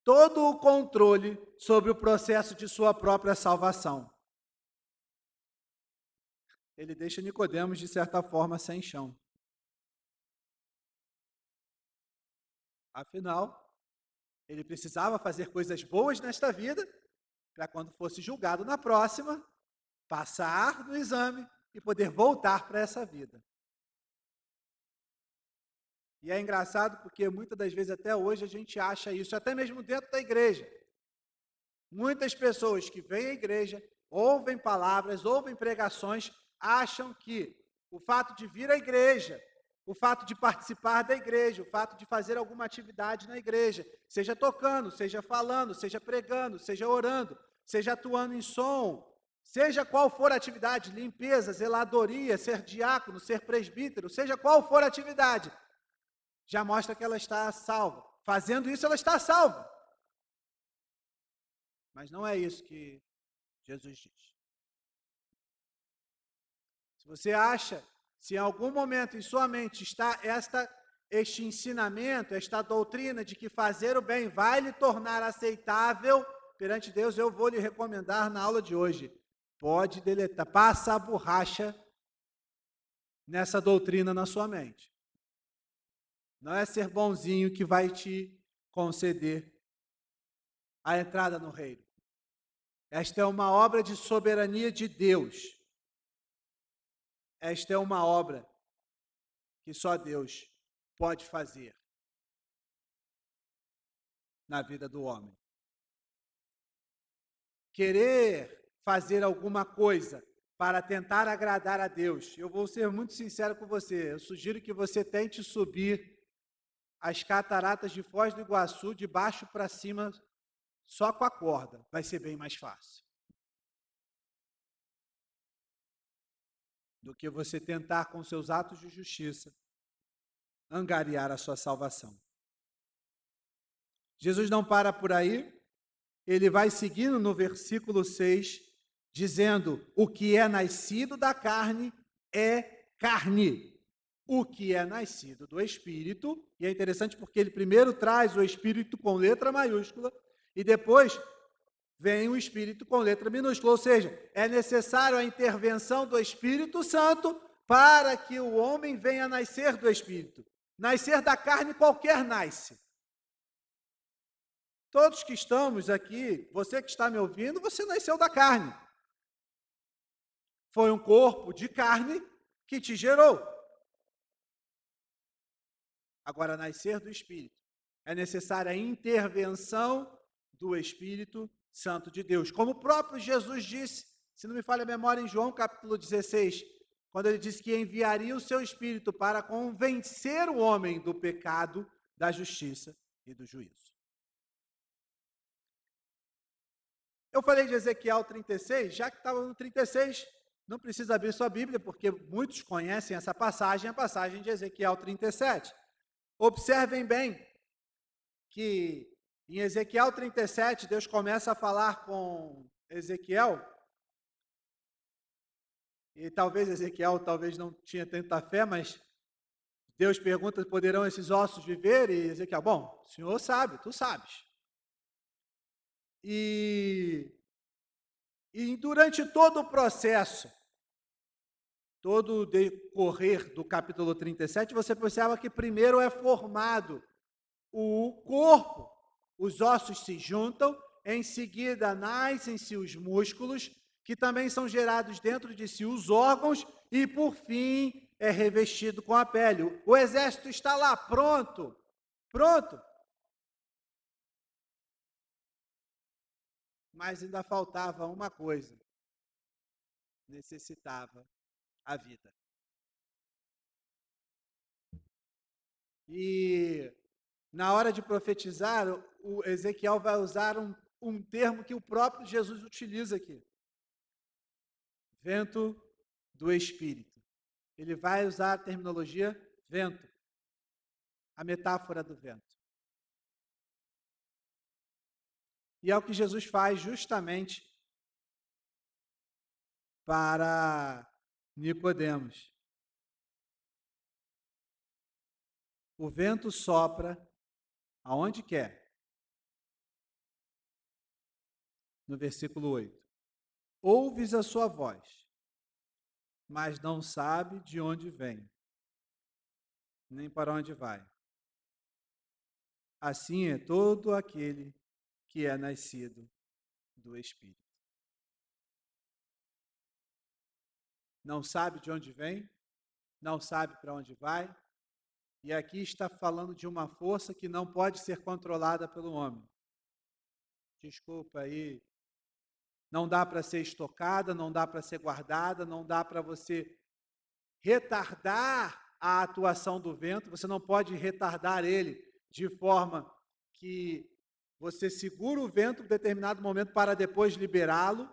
todo o controle sobre o processo de sua própria salvação. Ele deixa Nicodemos, de certa forma, sem chão. Afinal, ele precisava fazer coisas boas nesta vida, para quando fosse julgado na próxima, passar no exame e poder voltar para essa vida. E é engraçado porque muitas das vezes até hoje a gente acha isso, até mesmo dentro da igreja. Muitas pessoas que vêm à igreja, ouvem palavras, ouvem pregações, acham que o fato de vir à igreja, o fato de participar da igreja, o fato de fazer alguma atividade na igreja, seja tocando, seja falando, seja pregando, seja orando, seja atuando em som, seja qual for a atividade, limpeza, zeladoria, ser diácono, ser presbítero, seja qual for a atividade, já mostra que ela está salva. Fazendo isso, ela está salva. Mas não é isso que Jesus diz. Se você acha, se em algum momento em sua mente está este ensinamento, esta doutrina de que fazer o bem vai lhe tornar aceitável perante Deus, eu vou lhe recomendar na aula de hoje, pode deletar, passa a borracha nessa doutrina na sua mente. Não é ser bonzinho que vai te conceder a entrada no reino. Esta é uma obra de soberania de Deus. Esta é uma obra que só Deus pode fazer na vida do homem. Querer fazer alguma coisa para tentar agradar a Deus, eu vou ser muito sincero com você, eu sugiro que você tente subir as cataratas de Foz do Iguaçu de baixo para cima só com a corda, vai ser bem mais fácil do que você tentar com seus atos de justiça angariar a sua salvação. Jesus não para por aí, ele vai seguindo no versículo 6, dizendo: o que é nascido da carne é carne. O que é nascido do Espírito, e é interessante porque ele primeiro traz o Espírito com letra maiúscula, e depois vem o Espírito com letra minúscula, ou seja, é necessário a intervenção do Espírito Santo para que o homem venha nascer do Espírito. Nascer da carne qualquer nasce. Todos que estamos aqui, você que está me ouvindo, você nasceu da carne. Foi um corpo de carne que te gerou. Agora, nascer do Espírito. É necessária a intervenção do Espírito Santo de Deus. Como o próprio Jesus disse, se não me falha a memória, em João capítulo 16, quando ele disse que enviaria o seu Espírito para convencer o homem do pecado, da justiça e do juízo. Eu falei de Ezequiel 36, já que estava no 36, não precisa abrir sua Bíblia, porque muitos conhecem essa passagem, a passagem de Ezequiel 37. Observem bem que em Ezequiel 37, Deus começa a falar com Ezequiel, e talvez Ezequiel não tinha tanta fé, mas Deus pergunta, poderão esses ossos viver? E Ezequiel, bom, o Senhor sabe, tu sabes. E durante todo o processo, todo o decorrer do capítulo 37, você percebe que primeiro é formado o corpo, os ossos se juntam, em seguida nascem-se os músculos, que também são gerados dentro de si os órgãos, e por fim é revestido com a pele. O exército está lá, pronto. Mas ainda faltava uma coisa. Necessitava a vida. E na hora de profetizar, o Ezequiel vai usar um termo que o próprio Jesus utiliza aqui. Vento do Espírito. Ele vai usar a terminologia vento. A metáfora do vento. E é o que Jesus faz justamente para Nicodemos. O vento sopra aonde quer. No versículo 8. Ouves a sua voz, mas não sabe de onde vem, nem para onde vai. Assim é todo aquele que é nascido do Espírito. Não sabe de onde vem, não sabe para onde vai, e aqui está falando de uma força que não pode ser controlada pelo homem. Desculpa aí, não dá para ser estocada, não dá para ser guardada, não dá para você retardar a atuação do vento, você não pode retardar ele de forma que você segura o vento em determinado momento para depois liberá-lo.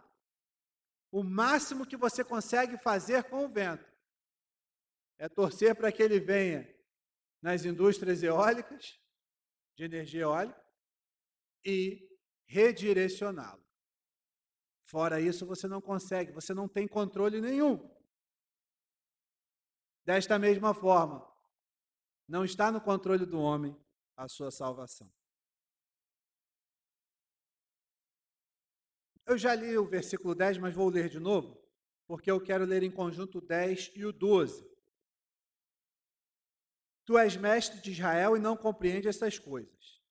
O máximo que você consegue fazer com o vento é torcer para que ele venha nas indústrias eólicas, de energia eólica, e redirecioná-lo. Fora isso, você não consegue, você não tem controle nenhum. Desta mesma forma, não está no controle do homem a sua salvação. Eu já li o versículo 10, mas vou ler de novo, porque eu quero ler em conjunto o 10 e o 12. Tu és mestre de Israel e não compreende essas coisas.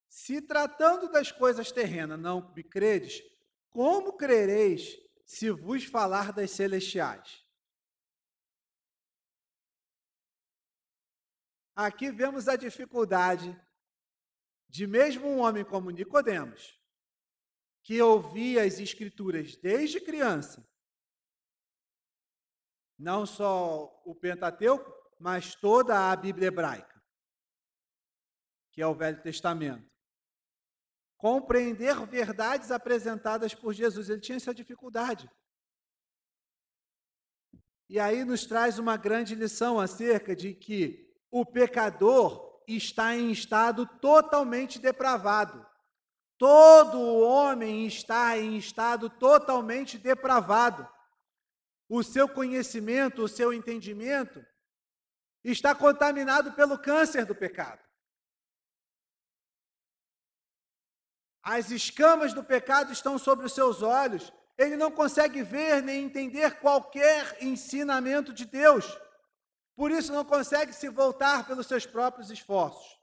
Se tratando das coisas terrenas não me credes, como crereis se vos falar das celestiais? Aqui vemos a dificuldade de mesmo um homem como Nicodemos, que ouvia as Escrituras desde criança, não só o Pentateuco, mas toda a Bíblia hebraica, que é o Velho Testamento. Compreender verdades apresentadas por Jesus, ele tinha essa dificuldade. E aí nos traz uma grande lição acerca de que o pecador está em estado totalmente depravado. Todo homem está em estado totalmente depravado. O seu conhecimento, o seu entendimento está contaminado pelo câncer do pecado. As escamas do pecado estão sobre os seus olhos. Ele não consegue ver nem entender qualquer ensinamento de Deus. Por isso não consegue se voltar pelos seus próprios esforços.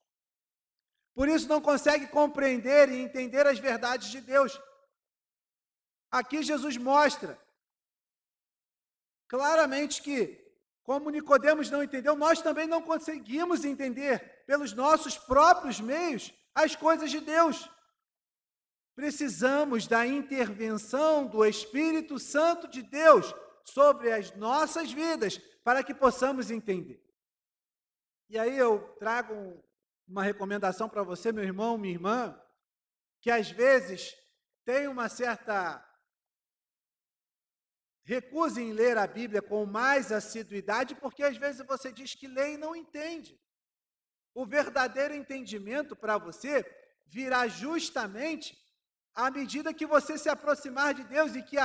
Por isso não consegue compreender e entender as verdades de Deus. Aqui Jesus mostra claramente que, como Nicodemos não entendeu, nós também não conseguimos entender pelos nossos próprios meios as coisas de Deus. Precisamos da intervenção do Espírito Santo de Deus sobre as nossas vidas para que possamos entender. E aí eu trago uma recomendação para você, meu irmão, minha irmã, que às vezes tem uma certa recusa em ler a Bíblia com mais assiduidade, porque às vezes você diz que lê e não entende. O verdadeiro entendimento para você virá justamente à medida que você se aproximar de Deus e que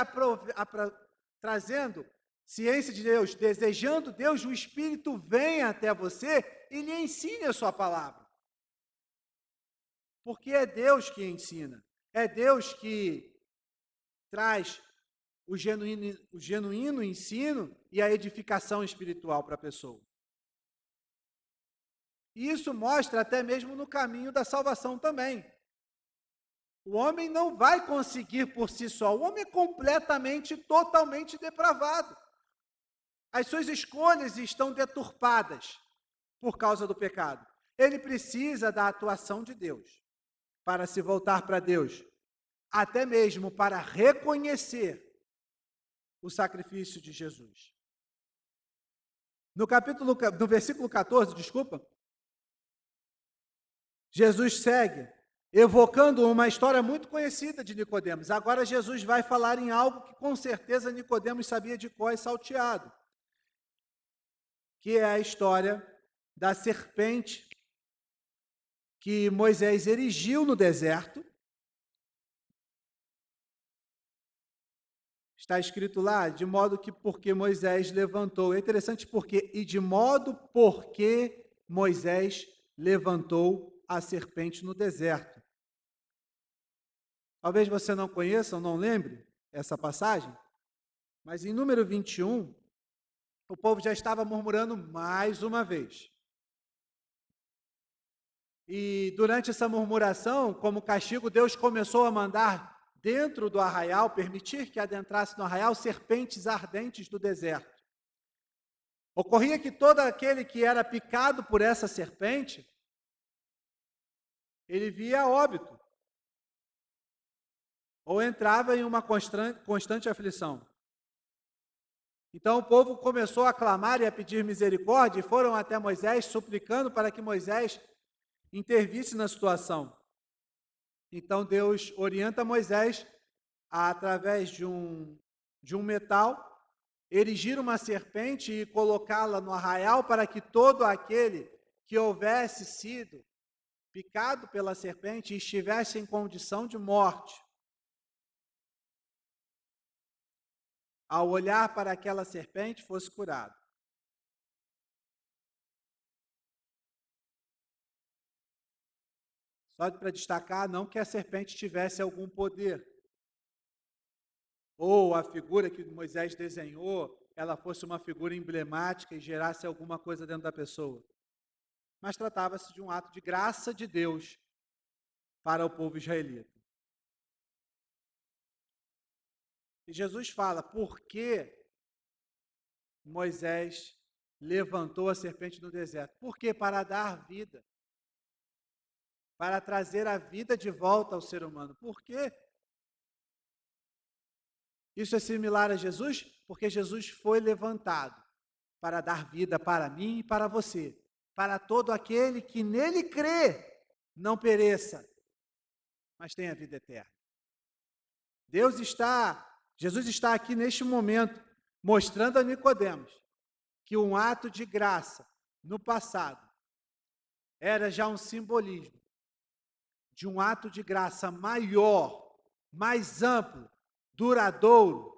trazendo ciência de Deus, desejando Deus, o Espírito vem até você e lhe ensine a sua palavra. Porque é Deus que ensina, é Deus que traz o genuíno ensino e a edificação espiritual para a pessoa. E isso mostra até mesmo no caminho da salvação também. O homem não vai conseguir por si só, o homem é completamente, totalmente depravado. As suas escolhas estão deturpadas por causa do pecado. Ele precisa da atuação de Deus para se voltar para Deus, até mesmo para reconhecer o sacrifício de Jesus. No versículo 14, Jesus segue evocando uma história muito conhecida de Nicodemos. Agora Jesus vai falar em algo que com certeza Nicodemos sabia de cor e salteado, que é a história da serpente que Moisés erigiu no deserto. Está escrito lá, de modo que porque Moisés levantou. É interessante porque, e de modo porque Moisés levantou a serpente no deserto. Talvez você não conheça ou não lembre essa passagem, mas em número 21, o povo já estava murmurando mais uma vez. E durante essa murmuração, como castigo, Deus começou a mandar dentro do arraial, permitir que adentrasse no arraial serpentes ardentes do deserto. Ocorria que todo aquele que era picado por essa serpente, ele via óbito, ou entrava em uma constante aflição. Então o povo começou a clamar e a pedir misericórdia, e foram até Moisés, suplicando para que Moisés intervisse na situação. Então Deus orienta Moisés a, através de um metal, erigir uma serpente e colocá-la no arraial para que todo aquele que houvesse sido picado pela serpente e estivesse em condição de morte, ao olhar para aquela serpente, fosse curado. Só para destacar, não que a serpente tivesse algum poder, ou a figura que Moisés desenhou, ela fosse uma figura emblemática e gerasse alguma coisa dentro da pessoa. Mas tratava-se de um ato de graça de Deus para o povo israelita. E Jesus fala, por que Moisés levantou a serpente no deserto? Porque para dar vida, para trazer a vida de volta ao ser humano. Por quê? Isso é similar a Jesus? Porque Jesus foi levantado para dar vida para mim e para você, para todo aquele que nele crê, não pereça, mas tenha vida eterna. Jesus está aqui neste momento, mostrando a Nicodemos que um ato de graça no passado era já um simbolismo de um ato de graça maior, mais amplo, duradouro,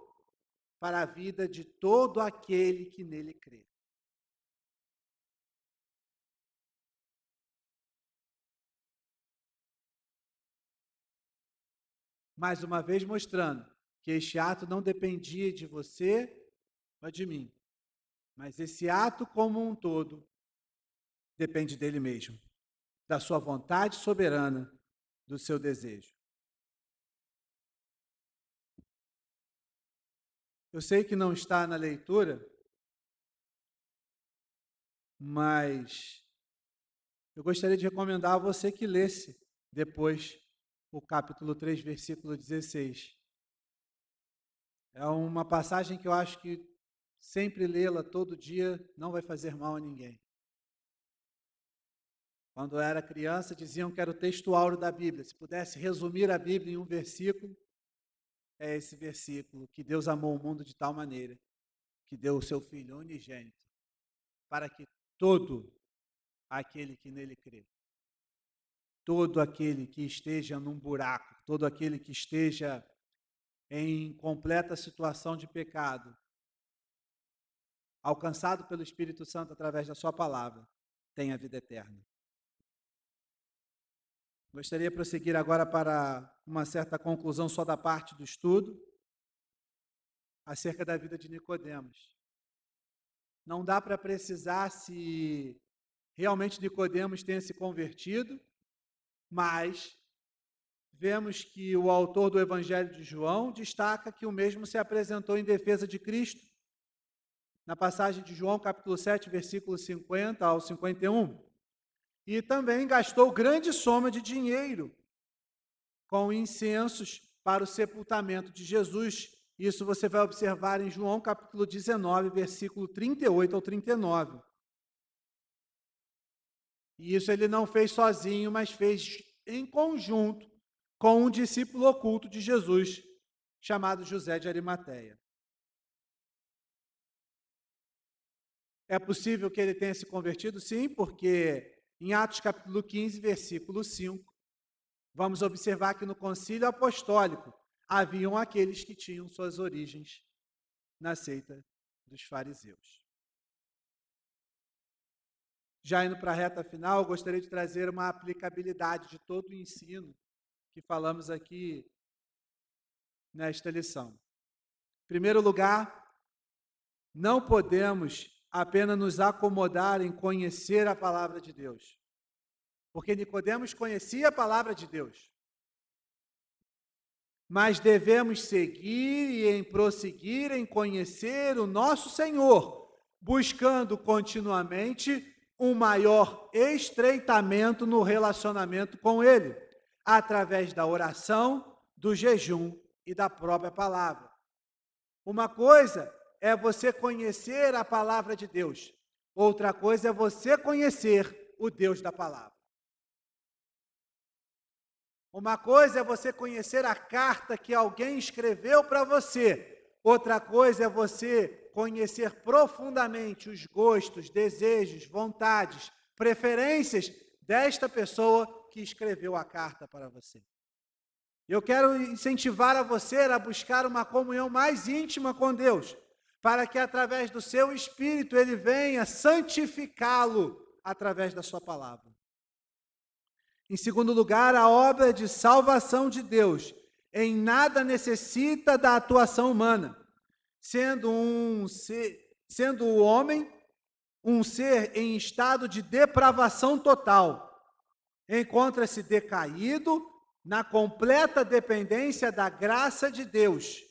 para a vida de todo aquele que nele crê. mais uma vez mostrando que este ato não dependia de você ou de mim, mas esse ato como um todo depende dele mesmo, da sua vontade soberana, do seu desejo. Eu sei que não está na leitura, mas eu gostaria de recomendar a você que lesse depois o capítulo 3, versículo 16. É uma passagem que eu acho que sempre lê-la todo dia não vai fazer mal a ninguém. Quando eu era criança, diziam que era o texto áureo da Bíblia. Se pudesse resumir a Bíblia em um versículo, é esse versículo, que Deus amou o mundo de tal maneira, que deu o seu Filho unigênito, para que todo aquele que nele crê, todo aquele que esteja num buraco, todo aquele que esteja em completa situação de pecado, alcançado pelo Espírito Santo através da sua palavra, tenha vida eterna. Gostaria de prosseguir agora para uma certa conclusão só da parte do estudo, acerca da vida de Nicodemos. Não dá para precisar se realmente Nicodemos tenha se convertido, mas vemos que o autor do Evangelho de João destaca que o mesmo se apresentou em defesa de Cristo, na passagem de João, capítulo 7, versículos 50 ao 51. E também gastou grande soma de dinheiro com incensos para o sepultamento de Jesus. Isso você vai observar em João, capítulo 19, versículo 38 ao 39. E isso ele não fez sozinho, mas fez em conjunto com um discípulo oculto de Jesus, chamado José de Arimateia. É possível que ele tenha se convertido? Sim, porque em Atos capítulo 15, versículo 5, vamos observar que no concílio apostólico haviam aqueles que tinham suas origens na seita dos fariseus. Já indo para a reta final, eu gostaria de trazer uma aplicabilidade de todo o ensino que falamos aqui nesta lição. Em primeiro lugar, não podemos apenas nos acomodar em conhecer a palavra de Deus, porque Nicodemos conhecia a palavra de Deus, mas devemos seguir e em prosseguir em conhecer o nosso Senhor, buscando continuamente um maior estreitamento no relacionamento com Ele, através da oração, do jejum e da própria palavra. Uma coisa é você conhecer a palavra de Deus, outra coisa é você conhecer o Deus da palavra. Uma coisa é você conhecer a carta que alguém escreveu para você, outra coisa é você conhecer profundamente os gostos, desejos, vontades, preferências desta pessoa que escreveu a carta para você. Eu quero incentivar a você a buscar uma comunhão mais íntima com Deus, para que através do seu Espírito Ele venha santificá-lo através da sua palavra. Em segundo lugar, a obra de salvação de Deus em nada necessita da atuação humana, sendo o homem um ser em estado de depravação total, encontra-se decaído na completa dependência da graça de Deus.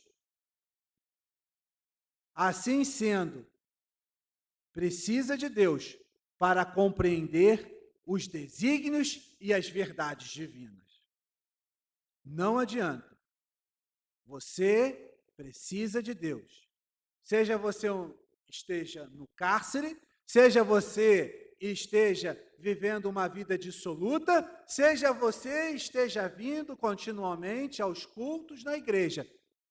Assim sendo, precisa de Deus para compreender os desígnios e as verdades divinas. Não adianta. Você precisa de Deus. Seja você esteja no cárcere, seja você esteja vivendo uma vida dissoluta, seja você esteja vindo continuamente aos cultos na igreja,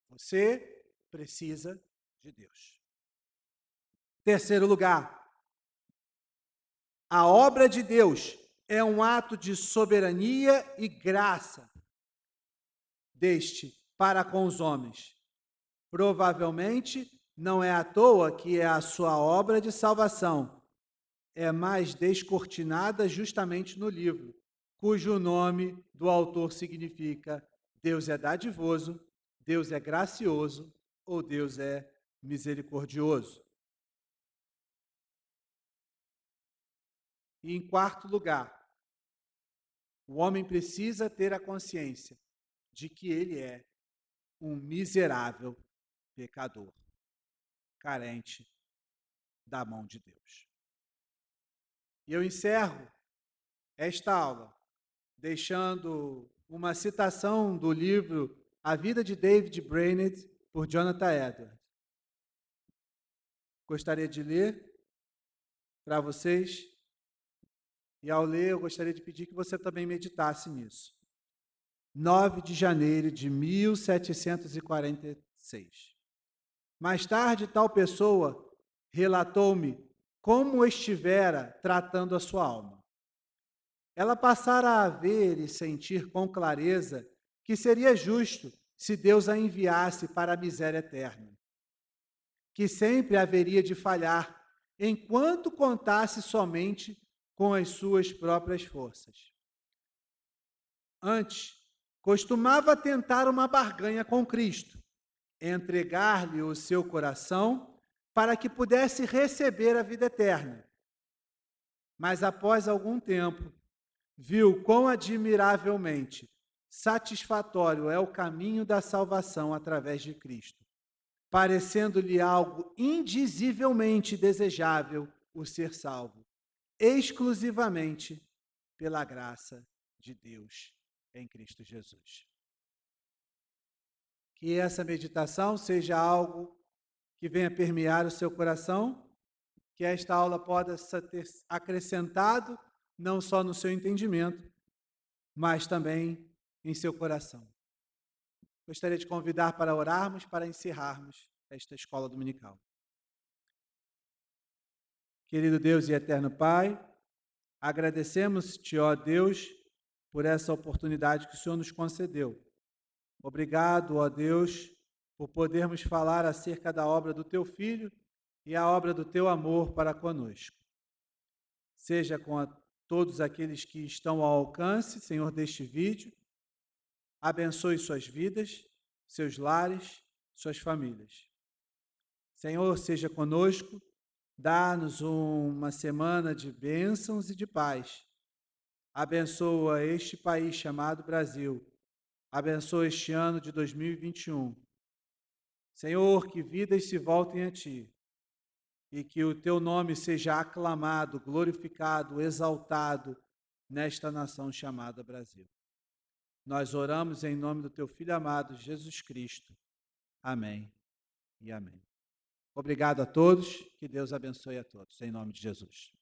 você precisa de Deus. Terceiro lugar, a obra de Deus é um ato de soberania e graça deste para com os homens. Provavelmente não é à toa que é a sua obra de salvação é mais descortinada justamente no livro, cujo nome do autor significa Deus é dadivoso, Deus é gracioso ou Deus é misericordioso. E em quarto lugar, o homem precisa ter a consciência de que ele é um miserável pecador, carente da mão de Deus. E eu encerro esta aula deixando uma citação do livro A Vida de David Brainerd, por Jonathan Edwards. Gostaria de ler para vocês, e ao ler eu gostaria de pedir que você também meditasse nisso. 9 de janeiro de 1746. Mais tarde, tal pessoa relatou-me como estivera tratando a sua alma. Ela passara a ver e sentir com clareza que seria justo se Deus a enviasse para a miséria eterna, que sempre haveria de falhar enquanto contasse somente com as suas próprias forças. Antes, costumava tentar uma barganha com Cristo, entregar-lhe o seu coração para que pudesse receber a vida eterna. Mas após algum tempo, viu quão admiravelmente satisfatório é o caminho da salvação através de Cristo, parecendo-lhe algo indizivelmente desejável o ser salvo, exclusivamente pela graça de Deus em Cristo Jesus. Que essa meditação seja algo que venha permear o seu coração, que esta aula possa ter acrescentado não só no seu entendimento, mas também em seu coração. Gostaria de convidar para orarmos, para encerrarmos esta escola dominical. Querido Deus e eterno Pai, agradecemos-te, ó Deus, por essa oportunidade que o Senhor nos concedeu. Obrigado, ó Deus, por podermos falar acerca da obra do Teu Filho e a obra do Teu amor para conosco. Seja com todos aqueles que estão ao alcance, Senhor, deste vídeo. Abençoe suas vidas, seus lares, suas famílias. Senhor, seja conosco, dá-nos uma semana de bênçãos e de paz. Abençoa este país chamado Brasil. Abençoa este ano de 2021. Senhor, que vidas se voltem a Ti e que o Teu nome seja aclamado, glorificado, exaltado nesta nação chamada Brasil. Nós oramos em nome do Teu Filho amado, Jesus Cristo. Amém e amém. Obrigado a todos, que Deus abençoe a todos, em nome de Jesus.